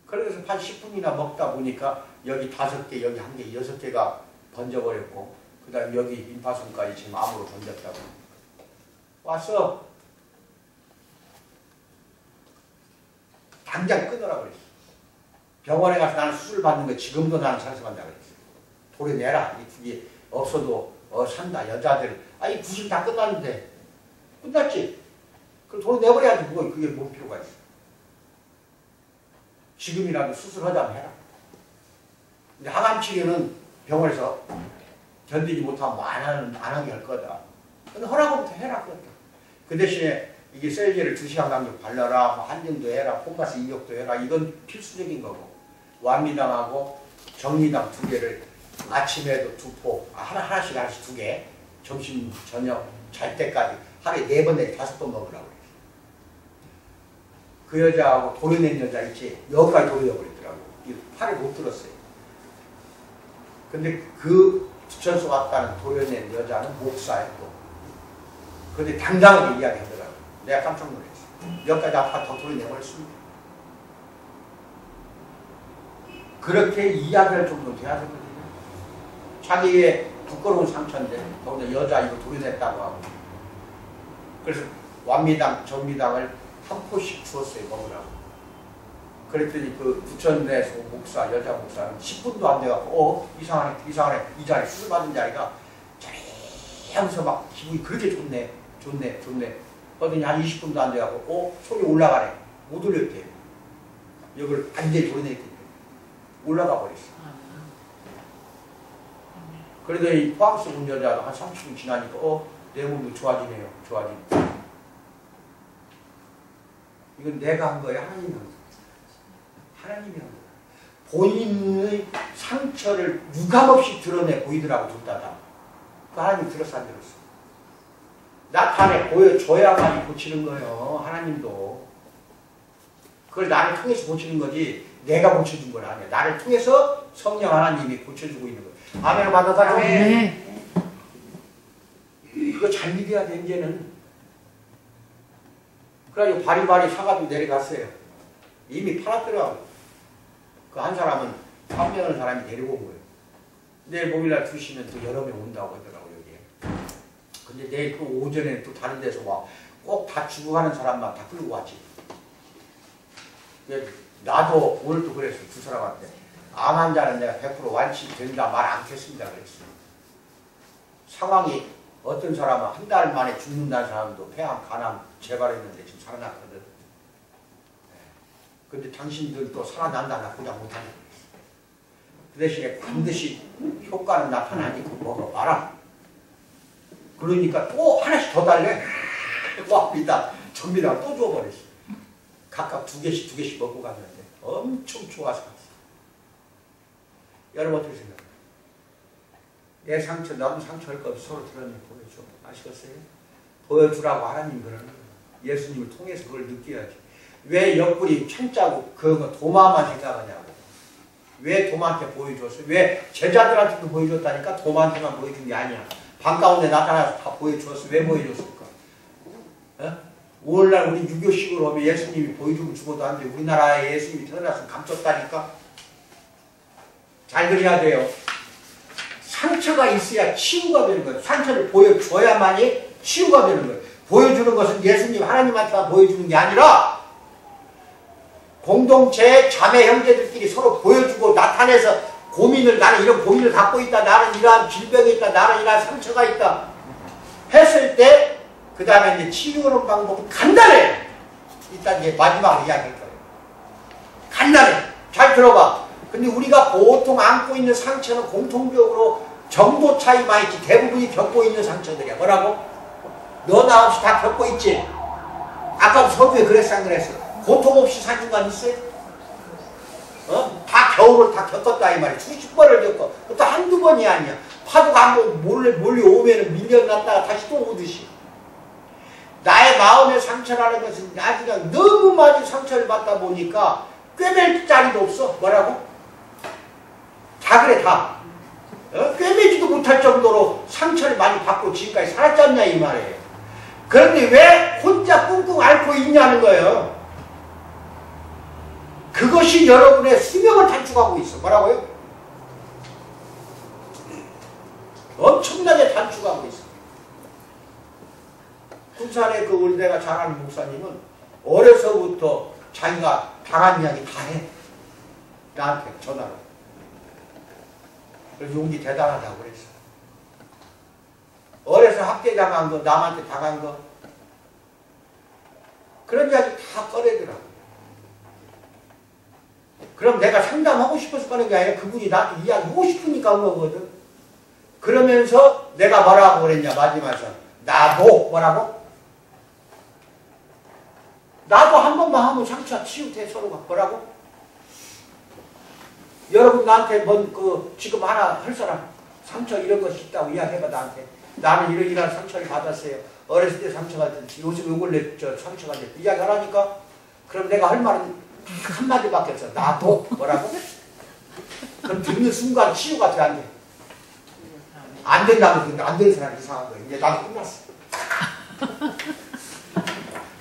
S1: 그래서 한 10분이나 먹다 보니까 여기 5개, 여기 1개, 6개가 번져버렸고 그 다음에 여기 임파선까지 지금 암으로 번졌다고. 왔어. 당장 끊으라고 그랬어. 병원에 가서 나는 수술 받는 거 지금도 나는 찬성한다고 그랬어. 도려내라. 이게 없어도 산다. 여자들. 이 구실 다 끝났는데. 끝났지? 그럼 도려내버려야지. 그게 뭔 필요가 있어. 지금이라도 수술하자면 해라. 근데 항암 치료는 병원에서 견디지 못하면 뭐 안 하게 할 거다. 근데 허락부터 해라. 그 대신에 이게 셀제를 2시간 간격 발라라, 뭐 한정도 해라, 폼마스 인격도 해라. 이건 필수적인 거고. 완미당하고 정미당 2개를 아침에도 2포, 하나씩 2개, 점심, 저녁, 잘 때까지 하루에 4번 내지 5번 먹으라고 그래. 그 여자하고 도려낸 여자 있지? 여기까지 도려버리더라고. 팔을 못 들었어요. 근데 그 부천서 왔다는 도려낸 여자는 목사였고. 근데 당당하게 이야기하더라고. 내가 깜짝 놀랐어. 여기까지 아파 더 도려내버렸습니다. 그렇게 이야기할 정도 돼야 되거든요. 자기의 부끄러운 상처인데 거기다 여자 이거 도려냈다고 하고. 그래서 완미당, 정미당을 한 포씩 주었어요. 먹으라고. 그랬더니 그 부천에서 목사, 여자 목사는 10분도 안 돼갖고 이상하네 이 자리 수술 받은 자리가 자리 하면서 막 기분이 그렇게 좋네 하더니 한 20분도 안 돼갖고 소리 올라가네. 못 올렸대요. 이걸 완전히 도려냈기 때문에 올라가 버렸어. 그러더니 포항서 온 여자도 한 30분 지나니까 내 몸도 좋아지네요. 이건 내가 한 거야? 하나님이 한 거야? 하나님이 한 거야. 본인의 상처를 유감없이 드러내 보이더라고 둘다다. 그 하나님 들었어 안 들었어? 나타내 보여줘야만이 고치는 거예요. 하나님도. 그걸 나를 통해서 고치는 거지 내가 고쳐준 건 아니야. 나를 통해서 성령 하나님이 고쳐주고 있는 거야. 아멘을 받아가요.
S2: 네.
S1: 그거 잘 믿어야 돼 이제는. 그래가지고 바리바리 사가지고 내려갔어요. 이미 팔았더라고. 그 한 사람은 3명을 사람이 데리고 온 거예요. 내일 목요일날 2시면 또 여러 명 온다고 하더라고 여기에. 근데 내일 또 오전에 또 다른 데서 와. 꼭 다 죽어가는 사람만 다 끌고 왔지. 나도 오늘도 그랬어. 2사람한테. 암 환자는 내가 100% 완치된다 말 않겠습니다 그랬어. 상황이 어떤 사람은 한 달 만에 죽는다는 사람도 폐암, 간암 재발했는데 지금 살아났거든. 근데 당신들도 살아난다 보장 못하는 거였어. 그 대신에 반드시 효과는 나타나니까 먹어봐라. 그러니까 또 하나씩 더 달래. 와비다 전비다 또 줘버렸어. 각각 2개씩 먹고 갔는데 엄청 좋아서 갔어. 여러분 어떻게 생각해요? 내 상처, 나도 상처할 거 없이 서로 드러내 보여줘. 아시겠어요? 보여주라고 하나님 그러는 거예요. 예수님을 통해서 그걸 느껴야지. 왜 옆구리 창자국 그거 도마만 생각하냐고. 왜 도마한테 보여줬어? 왜 제자들한테도 보여줬다니까? 도마한테만 보여준 게 아니야. 밤 가운데 나타나서 다 보여줬어. 왜 보여줬을까? 어? 오늘날 우리 유교식으로 하면 예수님이 보여주고 죽어도 안 돼. 우리나라에 예수님이 태어나서 감췄다니까? 잘 들어야 돼요. 상처가 있어야 치유가 되는 거예요. 상처를 보여줘야만이 치유가 되는 거예요. 보여주는 것은 예수님 하나님한테만 보여주는 게 아니라 공동체 자매 형제들끼리 서로 보여주고 나타내서 고민을, 나는 이런 고민을 갖고 있다, 나는 이러한 질병이 있다, 나는 이러한 상처가 있다 했을 때 그 다음에 이제 치유하는 방법은 간단해. 일단 이제 마지막으로 이야기할 거예요. 간단해. 잘 들어봐. 근데 우리가 보통 안고 있는 상처는 공통적으로 정도 차이만 있지 대부분이 겪고 있는 상처들이야. 뭐라고? 너 나 없이 다 겪고 있지? 아까 서두에 그랬어 안 그랬어? 고통 없이 산 순간 있어요? 어? 다 겨울을 다 겪었다 이 말이야. 수십 번을 겪어. 또 한두 번이 아니야. 파도가 한번 몰래 오면은 밀려났다가 다시 또 오듯이. 나의 마음의 상처라는 것은 아주 그냥 너무 많이 상처를 받다 보니까 꿰맬 자리도 없어. 뭐라고? 다 그래 다. 어? 꿰매지도 못할 정도로 상처를 많이 받고 지금까지 살았지 않냐 이 말이에요. 그런데 왜 혼자 끙끙 앓고 있냐는 거예요. 그것이 여러분의 수명을 단축하고 있어. 뭐라고요? 엄청나게 단축하고 있어. 군산에 그 우리 내가 잘 아는 목사님은 어려서부터 자기가 당한 이야기 다 해. 나한테 전화로. 그래서 용기 대단하다고 그랬어. 어려서 학대당한 거, 남한테 당한 거. 그런 이야기 다 꺼내더라고. 그럼 내가 상담하고 싶어서 꺼낸 게 아니라 그분이 나한테 이야기하고 싶으니까 한 거거든. 그러면서 내가 뭐라고 그랬냐, 마지막에. 나도, 뭐라고? 나도 한 번만 하면 상처 치유돼, 서로가. 뭐라고? 여러분 나한테 지금 하나 할 사람, 상처 이런 것이 있다고 이야기해봐, 나한테. 나는 이런 상처를 받았어요. 어렸을 때 상처가 됐지. 요즘 요 근래 상처가 됐지. 이야기하라니까? 그럼 내가 할 말은 한마디밖에 없어. 나도. 뭐라고? 그럼 듣는 순간 치유가 돼, 안 돼? 안 된다면 안 되는 사람이 이상한 거야. 이제 나도 끝났어.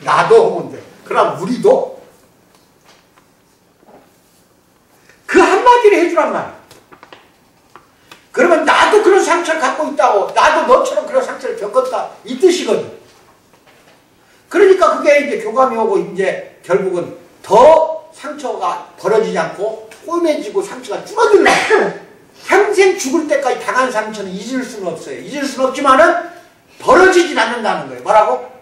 S1: 나도 하면 돼. 그럼 우리도 그 한마디를 해주란 말이야. 그러면 나도 그런 상처를 갖고 있다고, 나도 너처럼 그런 상처를 겪었다 이 뜻이거든. 그러니까 그게 이제 교감이 오고 이제 결국은 더 상처가 벌어지지 않고 꿰매지고 상처가 줄어들는 거야. 평생 죽을 때까지 당한 상처는 잊을 수는 없어요. 잊을 수는 없지만은 벌어지진 않는다는 거예요. 뭐라고?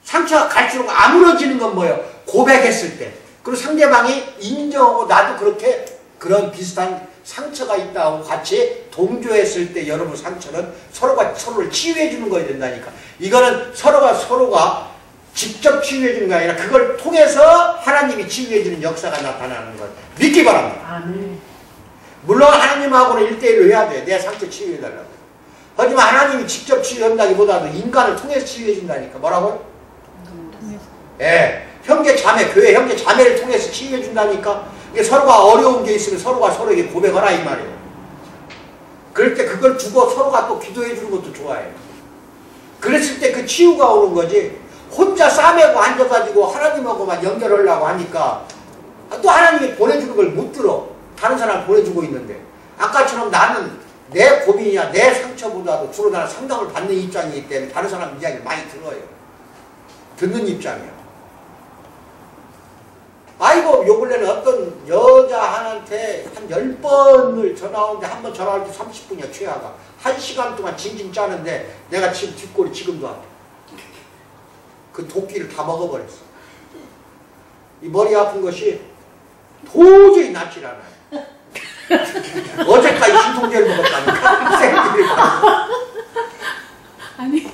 S1: 상처가 갈수록 아물어지는 건 뭐예요? 고백했을 때. 그리고 상대방이 인정하고 나도 그렇게 그런 비슷한 상처가 있다고 같이 동조했을 때 여러분 상처는 서로가 서로를 치유해 주는 거야 된다니까. 이거는 서로가 직접 치유해 주는 게 아니라 그걸 통해서 하나님이 치유해 주는 역사가 나타나는 것. 믿기 바랍니다.
S5: 아멘.
S1: 물론 하나님하고는 1대1로 해야 돼. 내 상처 치유해 달라고. 하지만 하나님이 직접 치유한다기보다도 인간을 통해서 치유해 준다니까. 뭐라고요? 예, 형제 자매, 교회 형제 자매를 통해서 치유해 준다니까. 이게 서로가 어려운 게 있으면 서로가 서로에게 고백하라 이 말이에요. 그럴 때 그걸 주고 서로가 또 기도해 주는 것도 좋아해요. 그랬을 때 그 치유가 오는 거지. 혼자 싸매고 앉아가지고 하나님하고만 연결하려고 하니까 또 하나님이 보내주는 걸 못 들어. 다른 사람 보내주고 있는데. 아까처럼 나는 내 고민이야, 내 상처보다도 주로 나는 상담을 받는 입장이기 때문에 다른 사람 이야기를 많이 들어요. 듣는 입장이야. 아이고, 요 근래는 어떤 여자 하나한테 한 10번을 전화 오는데 한 번 전화할 때 30분이야, 최하가. 1시간 동안 징징 짜는데 내가 지금 뒷골이 지금도 아파. 그 도끼를 다 먹어버렸어. 이 머리 아픈 것이 도저히 낫질 않아요. 어제까지 진통제를 먹었다니까. 생기를
S2: 아니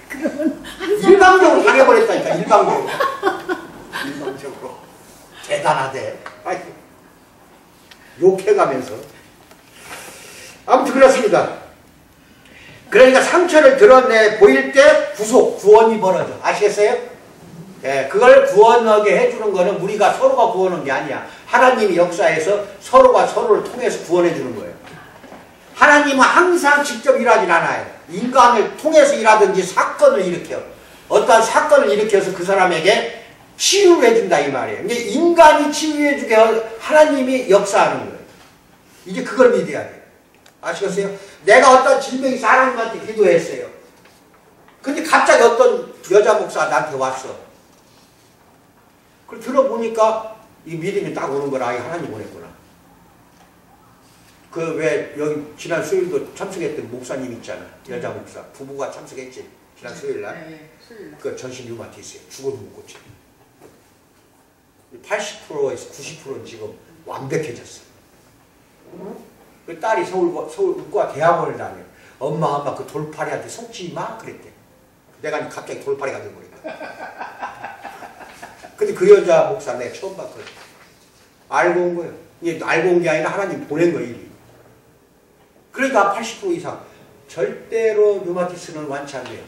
S2: 그러면
S1: 일방적으로 당해버렸다니까. 일방적으로. 대단하대. 욕해가면서. 아무튼 그렇습니다. 그러니까 상처를 드러내 보일 때 구원이 벌어져. 아시겠어요? 예, 그걸 구원하게 해주는 거는 우리가 서로가 구원하는 게 아니야. 하나님이 역사에서 서로가 서로를 통해서 구원해 주는 거예요. 하나님은 항상 직접 일하진 않아요. 인간을 통해서 일하든지 사건을 일으켜. 어떠한 사건을 일으켜서 그 사람에게 치유를 해준다 이 말이에요. 이제 인간이 치유해주게 하나님이 역사하는 거예요. 이제 그걸 믿어야 돼요. 아시겠어요? 내가 어떤 질병이 있어 하나님한테 기도했어요. 근데 갑자기 어떤 여자 목사가 나한테 왔어. 그걸 들어보니까 이 믿음이 딱 오는 거라. 이 하나님 보냈구나. 그 왜 여기 지난 수요일도 참석했던 목사님 있잖아. 여자 목사. 부부가 참석했지. 지난 수요일날.
S7: 네, 수요일날.
S1: 그 전신 류마티스에 죽어도 못 고쳐. 80%에서 90%는 지금 완벽해졌어. 그 딸이 서울과 대학원을 다녀. 엄마 그 돌팔이한테 속지 마 그랬대. 내가 갑자기 돌팔이가 돼버리니까. 근데 그 여자 목사 내가 처음 봤거든. 알고 온 거예요. 이게 알고 온 게 아니라 하나님 보낸 거예요. 일이. 그러니까 80% 이상 절대로 류마티스는 완치 안 돼요.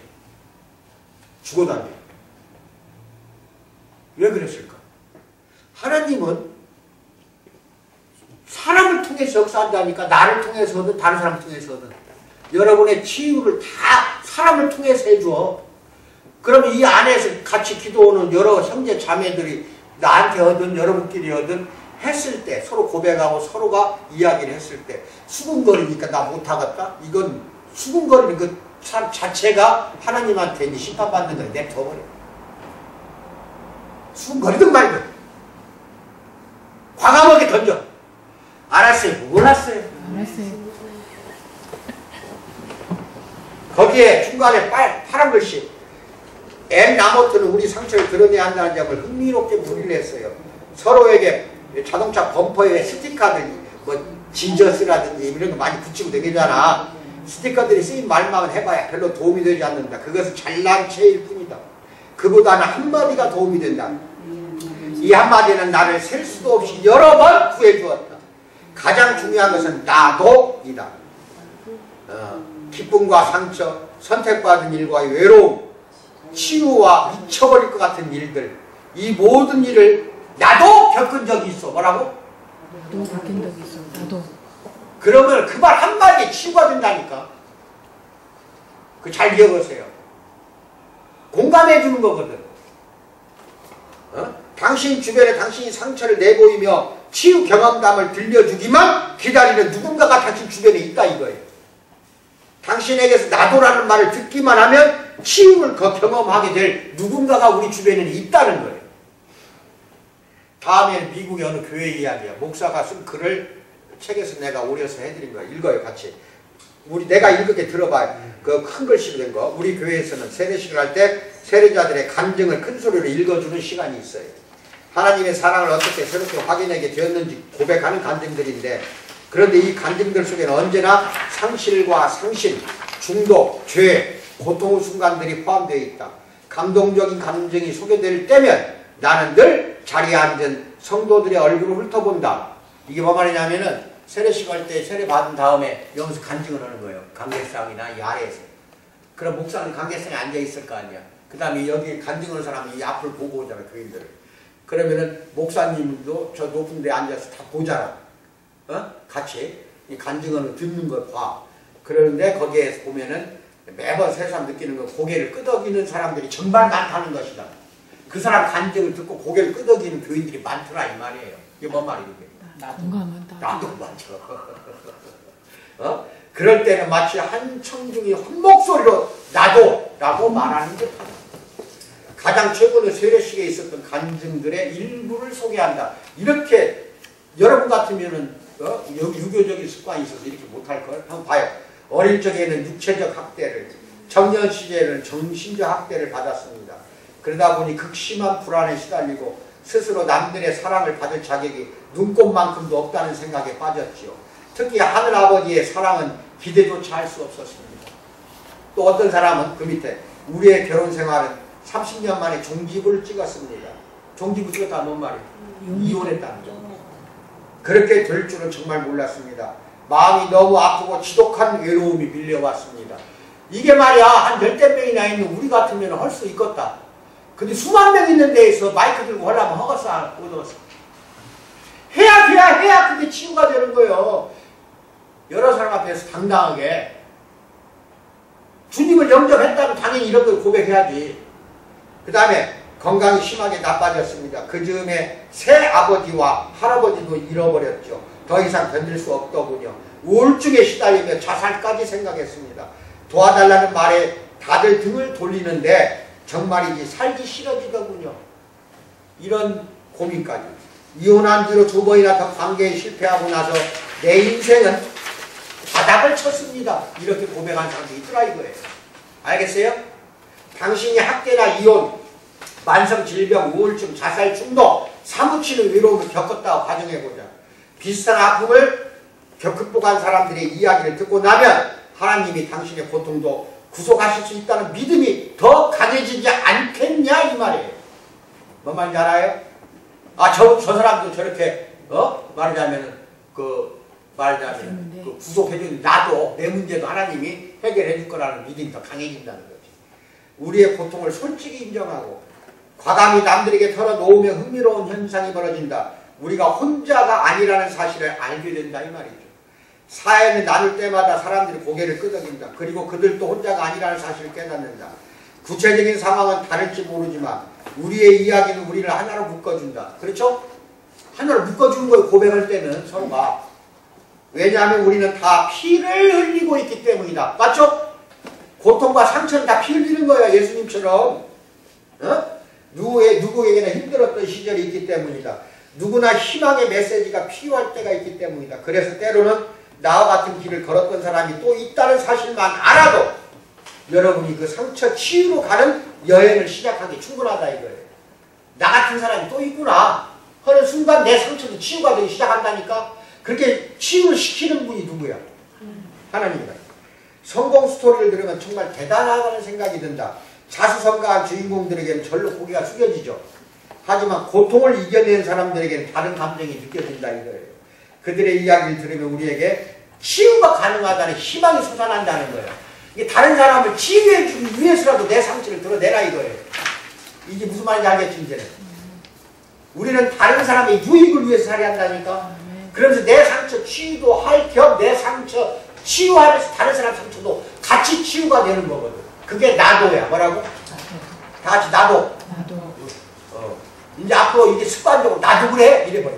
S1: 죽어도 안 돼요. 왜 그랬을까? 하나님은 사람을 통해서 역사한다니까. 나를 통해서든 다른 사람을 통해서든 여러분의 치유를 다 사람을 통해서 해줘. 그러면 이 안에서 같이 기도하는 여러 형제 자매들이 나한테 하든 여러분끼리 하든 했을 때 서로 고백하고 서로가 이야기를 했을 때 수군거리니까 나 못하겠다? 이건 수군거리는 그 삶 자체가 하나님한테 이제 심판받는 거예요. 냅둬버려. 수군거리든 말든 과감하게 던져. 알았어요? 몰랐어요?
S2: 알았어요.
S1: 거기에 중간에 파란 글씨 N나모트는 우리 상처를 드러내야 한다는 점을 흥미롭게 문의를 했어요. 서로에게 자동차 범퍼에 스티커들 뭐 진저스라든지 이런 거 많이 붙이고 다니잖아. 스티커들이 쓰인 말만 해봐야 별로 도움이 되지 않는다. 그것은 잘난 체일 뿐이다. 그보다는 한마디가 도움이 된다. 이 한마디는 나를 셀 수도 없이 여러 번 구해주었다. 가장 중요한 것은 나도이다. 기쁨과 상처, 선택받은 일과의 외로움, 치유와 미쳐버릴 것 같은 일들, 이 모든 일을 나도 겪은 적이 있어. 뭐라고?
S2: 나도 겪은 적이 있어. 나도.
S1: 그러면 그 말 한마디에 치유가 된다니까. 그 잘 기억하세요. 공감해 주는 거거든. 당신 주변에 당신이 상처를 내보이며 치유 경험담을 들려주기만 기다리는 누군가가 당신 주변에 있다 이거예요. 당신에게서 나도라는 말을 듣기만 하면 치유를 경험하게 될 누군가가 우리 주변에는 있다는 거예요. 다음에 미국의 어느 교회 이야기야. 목사가 쓴 글을 책에서 내가 오려서 해드린 거야. 읽어요 같이. 내가 읽을게 들어봐요. 그 큰 글씨로 된 거. 우리 교회에서는 세례식을 할 때 세례자들의 간증을 큰 소리로 읽어주는 시간이 있어요. 하나님의 사랑을 어떻게 새롭게 확인하게 되었는지 고백하는 간증들인데, 그런데 이 간증들 속에는 언제나 상실과 상심, 중독, 죄, 고통의 순간들이 포함되어 있다. 감동적인 감정이 소개될 때면 나는 늘 자리에 앉은 성도들의 얼굴을 훑어본다. 이게 뭐 말이냐면은 세례식 할 때 세례 받은 다음에 여기서 간증을 하는 거예요. 관계상이나 이 아래에서. 그럼 목사는 관계상에 앉아있을 거 아니야. 그 다음에 여기 간증하는 사람이 이 앞을 보고 오잖아, 교인들을. 그러면은 목사님도 저 높은 데 앉아서 다 보잖아. 같이 이 간증하는 듣는 걸 봐. 그러는데 거기에 보면은 매번 새삼 느끼는 건 고개를 끄덕이는 사람들이 정말 많다는 것이다. 그 사람 간증을 듣고 고개를 끄덕이는 교인들이 많더라 이 말이에요. 이게 뭔 말이에요?
S2: 공감한다.
S1: 나도 맞죠. 그럴 때는 마치 한 청중이 한 목소리로 나도 라고 말하는 듯하다. 가장 최근에 세례식에 있었던 간증들의 일부를 소개한다. 이렇게 여러분 같으면은 유교적인 습관이 있어서 이렇게 못할 걸 한번 봐요. 어릴 적에는 육체적 학대를, 청년 시절에는 정신적 학대를 받았습니다. 그러다 보니 극심한 불안에 시달리고 스스로 남들의 사랑을 받을 자격이 눈꼽만큼도 없다는 생각에 빠졌지요. 특히 하늘아버지의 사랑은 기대조차 할 수 없었습니다. 또 어떤 사람은 그 밑에 우리의 결혼 생활은 30년 만에 종지부를 찍었습니다. 종지부 찍었다 뭔 말이에요? 이혼했다는 점. 그렇게 될 줄은 정말 몰랐습니다. 마음이 너무 아프고 지독한 외로움이 밀려왔습니다. 이게 말이야 한 열댓 명이나 있는 우리 같으면 할 수 있겠다. 근데 수만 명 있는 데에서 마이크 들고 하려면 허갔어, 못 얻었어. 해야 그게 치유가 되는 거예요. 여러 사람 앞에서 당당하게. 주님을 영접했다면 당연히 이런 걸 고백해야지. 그 다음에 건강이 심하게 나빠졌습니다. 그 즈음에 새 아버지와 할아버지도 잃어버렸죠. 더 이상 견딜 수 없더군요. 우울증에 시달리며 자살까지 생각했습니다. 도와달라는 말에 다들 등을 돌리는데 정말이지 살기 싫어지더군요. 이런 고민까지. 이혼한 뒤로 2번이나 더 관계에 실패하고 나서 내 인생은 바닥을 쳤습니다. 이렇게 고백한 사람도 있더라 이거예요. 알겠어요? 당신이 학대나 이혼, 만성 질병, 우울증, 자살, 충동, 사무치는 위로움을 겪었다고 가정해보자. 비슷한 아픔을 극복한 사람들의 이야기를 듣고 나면 하나님이 당신의 고통도 구속하실 수 있다는 믿음이 더 강해지지 않겠냐 이 말이에요. 뭔 말인지 알아요? 아, 저 사람도 저렇게 말하자면 구속해주는 나도 내 문제도 하나님이 해결해 줄 거라는 믿음이 더 강해진다는 거지. 우리의 고통을 솔직히 인정하고 과감히 남들에게 털어놓으며 흥미로운 현상이 벌어진다. 우리가 혼자가 아니라는 사실을 알게 된다 이 말이죠. 사연을 나눌 때마다 사람들이 고개를 끄덕인다. 그리고 그들도 혼자가 아니라는 사실을 깨닫는다. 구체적인 상황은 다를지 모르지만 우리의 이야기는 우리를 하나로 묶어준다. 그렇죠? 하나로 묶어주는 거예요. 고백할 때는 서로가. 왜냐하면 우리는 다 피를 흘리고 있기 때문이다. 맞죠? 고통과 상처는 다 피 흘리는 거예요. 예수님처럼. 누구에게나 힘들었던 시절이 있기 때문이다. 누구나 희망의 메시지가 필요할 때가 있기 때문이다. 그래서 때로는 나와 같은 길을 걸었던 사람이 또 있다는 사실만 알아도 여러분이 그 상처 치유로 가는 여행을 시작하기 충분하다 이거예요. 나 같은 사람이 또 있구나 하는 순간 내 상처도 치유가 되기 시작한다니까. 그렇게 치유를 시키는 분이 누구야? 하나님이다. 성공 스토리를 들으면 정말 대단하다는 생각이 든다. 자수성가한 주인공들에게는 절로 고개가 숙여지죠. 하지만 고통을 이겨낸 사람들에게는 다른 감정이 느껴진다 이거예요. 그들의 이야기를 들으면 우리에게 치유가 가능하다는 희망이 솟아난다는 거예요. 이게 다른 사람을 치유해주기 위해서라도 내 상처를 드러내라 이거예요. 이게 무슨 말인지 알겠지 이제는. 우리는 다른 사람의 유익을 위해서 살아야 한다니까. 그러면서 내 상처 치유도 할 겸 내 상처 치유하면서 다른 사람 상처도 같이 치유가 되는 거거든. 그게 나도야. 뭐라고? 다 같이 나도. 이제 앞으로 이게 습관적으로 나도 그래 이래버려.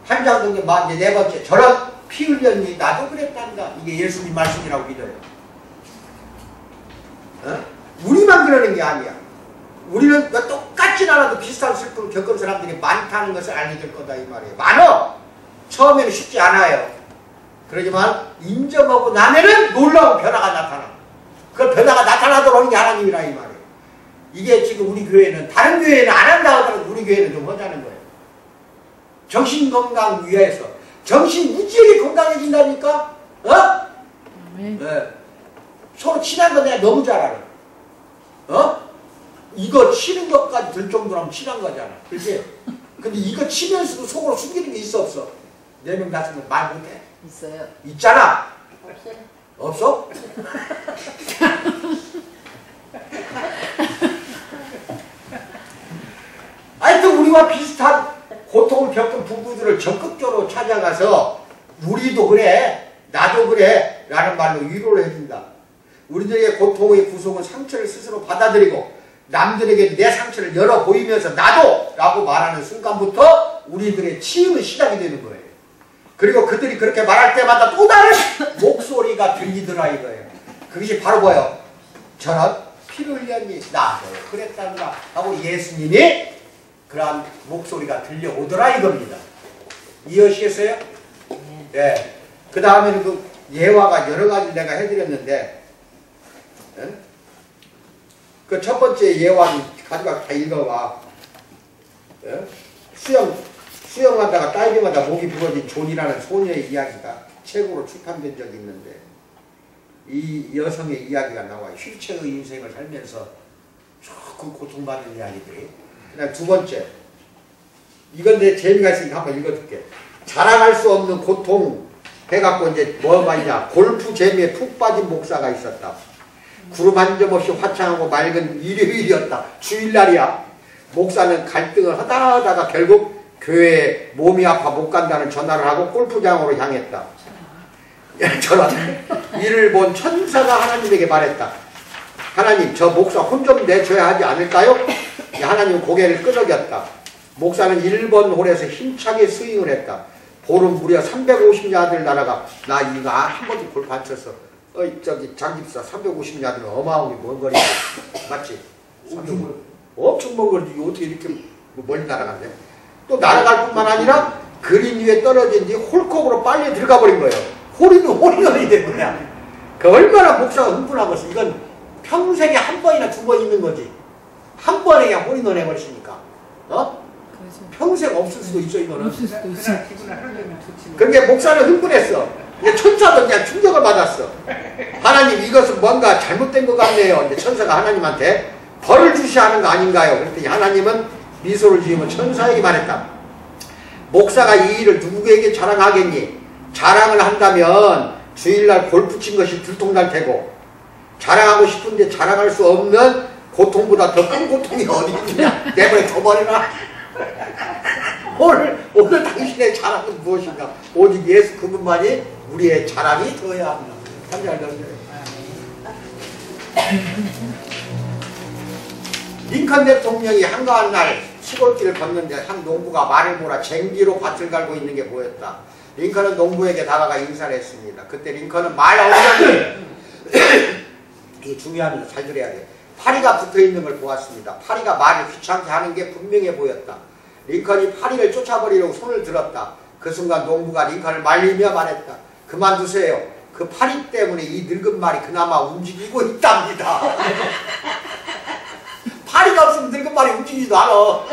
S1: 한장동네 이제 네 번째. 저런 피 흘렸니 나도 그랬단다. 이게 예수님 말씀이라고 믿어요. 우리만 그러는 게 아니야. 우리는 똑같진 않아도 비슷한 슬픔을 겪은 사람들이 많다는 것을 알게 될 거다 이 말이에요. 많어. 처음에는 쉽지 않아요. 그러지만 인정하고 나면은 놀라운 변화가 나타나. 그 변화가 나타나도록 하는 게 하나님이라 이 말이에요. 이게 지금 우리 교회는 다른 교회는 안 한다 하더라도 우리 교회는 좀 하자는 거예요. 정신건강 위해서. 정신 무지하게 건강해진다니까? 네. 서로 친한 거 내가 너무 잘 알아. 이거 치는 것까지 들 정도로 친한 거잖아. 그치? 근데 이거 치면서도 속으로 숨기는 게 있어 없어? 4명 5명 말 못해?
S4: 있어요.
S1: 있잖아.
S6: 없어요.
S1: 없어? 하여튼 우리와 비슷한 고통을 겪은 부부들을 적극적으로 찾아가서 우리도 그래 나도 그래 라는 말로 위로를 해준다. 우리들의 고통의 구속은 상처를 스스로 받아들이고 남들에게 내 상처를 열어 보이면서 나도 라고 말하는 순간부터 우리들의 치유는 시작이 되는 거예요. 그리고 그들이 그렇게 말할 때마다 또 다른 목소리가 들리더라 이거예요. 그것이 바로 뭐예요? 저런 피를 흘렸니 나도 그랬단다 하고 예수님이 그러한 목소리가 들려오더라 이겁니다. 이해하시겠어요? 네. 그 다음에는 그 예화가 여러 가지 내가 해드렸는데 그 첫 번째 예화는 가져가 다 읽어봐. 수영하다가 다이빙하다 목이 부러진 존이라는 소녀의 이야기가 책으로 출판된 적이 있는데 이 여성의 이야기가 나와요. 휠체어 인생을 살면서 조금 고통받는 이야기들이. 그다음 두 번째, 이건 내 재미가 있으니까 한번 읽어줄게. 자랑할 수 없는 고통 해갖고 이제 뭐가 있냐. 골프 재미에 푹 빠진 목사가 있었다. 구름 한 점 없이 화창하고 맑은 일요일이었다. 주일날이야. 목사는 갈등을 하다가 결국 교회에 몸이 아파 못 간다는 전화를 하고 골프장으로 향했다. 저런 이를 본 천사가 하나님에게 말했다. 하나님, 저 목사 혼 좀 내줘야 하지 않을까요? 하나님 고개를 끄덕였다. 목사는 1번 홀에서 힘차게 스윙을 했다. 볼은 무려 350야드를 날아가. 나 이거 한 번도 골프 안 쳤어. 저기 장집사 350야드는 어마어마하게 먼 거리지. 맞지? 엄청 먼 거리지. 어떻게 이렇게 멀리 날아갔네. 또 날아갈 뿐만 아니라 그린 위에 떨어진 뒤 홀컵으로 빨리 들어가 버린 거예요. 홀인원이 된 거야. 그 얼마나 목사가 흥분하겠어. 이건 평생에 한 번이나 두 번 있는 거지. 한 번에 그냥 홀인원 해버리시니까. 평생 없을 수도 있어, 이거는.
S2: 없을 수도 있어.
S7: 기분을 하루 종일 좋지.
S1: 그러니까 목사는 흥분했어. 천사도 그냥 충격을 받았어. 하나님, 이것은 뭔가 잘못된 것 같네요. 이제 천사가 하나님한테 벌을 주셔야 하는 거 아닌가요? 그랬더니 하나님은 미소를 지으며 천사에게 말했다. 목사가 이 일을 누구에게 자랑하겠니? 자랑을 한다면 주일날 골프 친 것이 들통날 테고, 자랑하고 싶은데 자랑할 수 없는 고통보다 더 큰 고통이 어디 있느냐? 내버려 둬버리라. 오늘 당신의 자랑은 무엇인가? 오직 예수 그분만이 우리의 자랑이 되어야 합니다. 참잘 들으세요. 링컨 대통령이 한가한 날 시골길을 걷는데 한 농부가 말을 몰아 쟁기로 밭을 갈고 있는 게 보였다. 링컨은 농부에게 다가가 인사를 했습니다. 그때 링컨은 말 엉덩이 이게 중요합니다. 잘 들어야 돼. 파리가 붙어있는 걸 보았습니다. 파리가 말을 귀찮게 하는 게 분명해 보였다. 링컨이 파리를 쫓아버리려고 손을 들었다. 그 순간 농부가 링컨을 말리며 말했다. 그만두세요. 그 파리 때문에 이 늙은 말이 그나마 움직이고 있답니다. 파리가 없으면 늙은 말이 움직이지도 않아.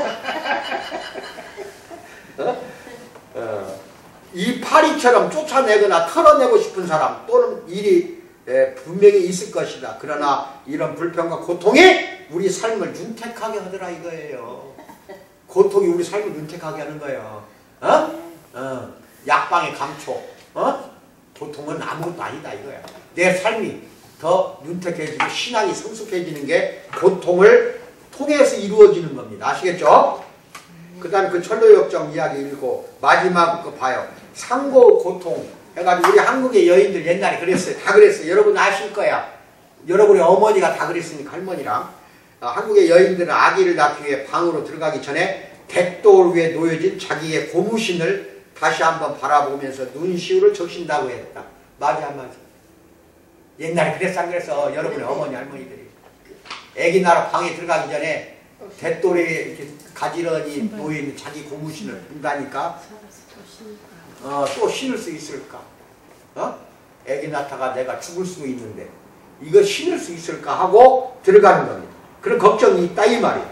S1: 이 파리처럼 쫓아내거나 털어내고 싶은 사람 또는 일이 분명히 있을 것이다. 그러나 이런 불평과 고통이 우리 삶을 윤택하게 하더라 이거예요. 고통이 우리 삶을 윤택하게 하는 거예요. 약방의 감초. 고통은 아무것도 아니다 이거야. 내 삶이 더 윤택해지고 신앙이 성숙해지는 게 고통을 통해서 이루어지는 겁니다. 아시겠죠? 그 다음에 그 철로역정 이야기 읽고 마지막 거 봐요. 상고 고통 해가지고 우리 한국의 여인들 옛날에 그랬어요. 다 그랬어요. 여러분 아실 거야. 여러분의 어머니가 다 그랬으니까 할머니랑. 한국의 여인들은 아기를 낳기 위해 방으로 들어가기 전에 댓돌 위에 놓여진 자기의 고무신을 다시 한번 바라보면서 눈시울을 적신다고 했다. 맞아 안 맞아? 옛날에 그랬어 안 그랬어? 여러분의 어머니 할머니들이 아기 낳으러 방에 들어가기 전에 댓돌에 이렇게 가지런히 놓여있는 자기 고무신을 본다니까 또 신을 수 있을까? 아기 낳다가 내가 죽을 수도 있는데 이거 신을 수 있을까 하고 들어가는 겁니다. 그런 걱정이 있다 이 말이에요.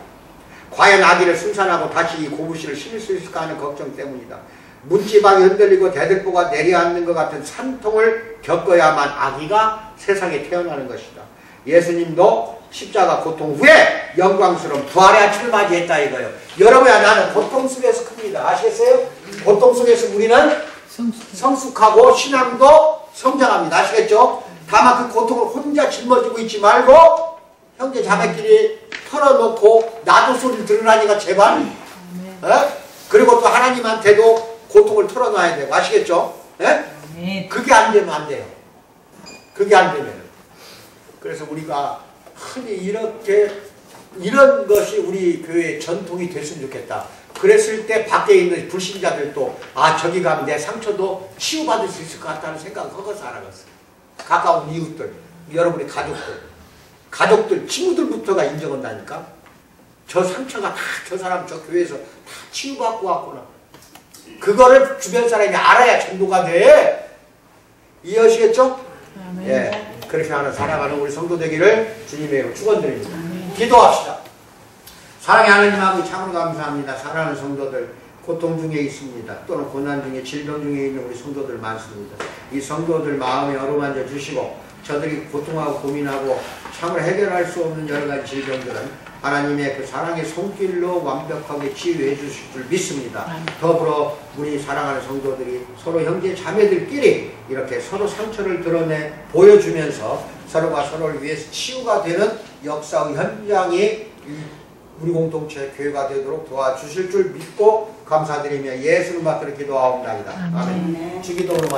S1: 과연 아기를 순산하고 다시 이 고무신을 신을 수 있을까 하는 걱정 때문이다. 문지방이 흔들리고 대들보가 내려앉는 것 같은 산통을 겪어야만 아기가 세상에 태어나는 것이다. 예수님도 십자가 고통 후에 영광스러운 부활의 아침을 맞이했다 이거예요. 여러분야 나는 고통 속에서 큽니다. 아시겠어요? 고통 속에서 우리는 성숙하고 신앙도 성장합니다. 아시겠죠? 다만 그 고통을 혼자 짊어지고 있지 말고 형제 자매끼리 털어놓고 나도 소리를 들으라니까 제발. 그리고 또 하나님한테도 고통을 털어놔야 되고 아시겠죠? 그게 안 되면 안 돼요. 그게 안 되면. 그래서 우리가 흔히 이런 것이 우리 교회의 전통이 됐으면 좋겠다. 그랬을 때 밖에 있는 불신자들도 저기 가면 내 상처도 치유받을 수 있을 것 같다는 생각을 하고서 알아갔어요. 가까운 이웃들, 여러분의 가족들, 친구들부터가 인정한다니까. 저 상처가 다 저 사람 저 교회에서 다 치유받고 왔구나. 그거를 주변 사람이 알아야 전도가 돼. 이해하시겠죠? 예, 그렇게 하는 살아가는 우리 성도 되기를 주님의 이름으로 축원드립니다. 기도합시다. 사랑의 하나님 아버지 참으로 감사합니다. 사랑하는 성도들 고통 중에 있습니다. 또는 고난 중에 질병 중에 있는 우리 성도들 많습니다. 이 성도들 마음에 어루만져 주시고 저들이 고통하고 고민하고 참으로 해결할 수 없는 여러 가지 질병들은 하나님의 그 사랑의 손길로 완벽하게 치유해 주실 줄 믿습니다. 더불어 우리 사랑하는 성도들이 서로 형제 자매들끼리 이렇게 서로 상처를 드러내 보여주면서 서로가 서로를 위해서 치유가 되는 역사의 현장이 우리 공동체 교회가 되도록 도와주실 줄 믿고 감사드리며 예수를 받들어 기도하옵나이다. 아멘.
S6: 네.
S1: 주기도로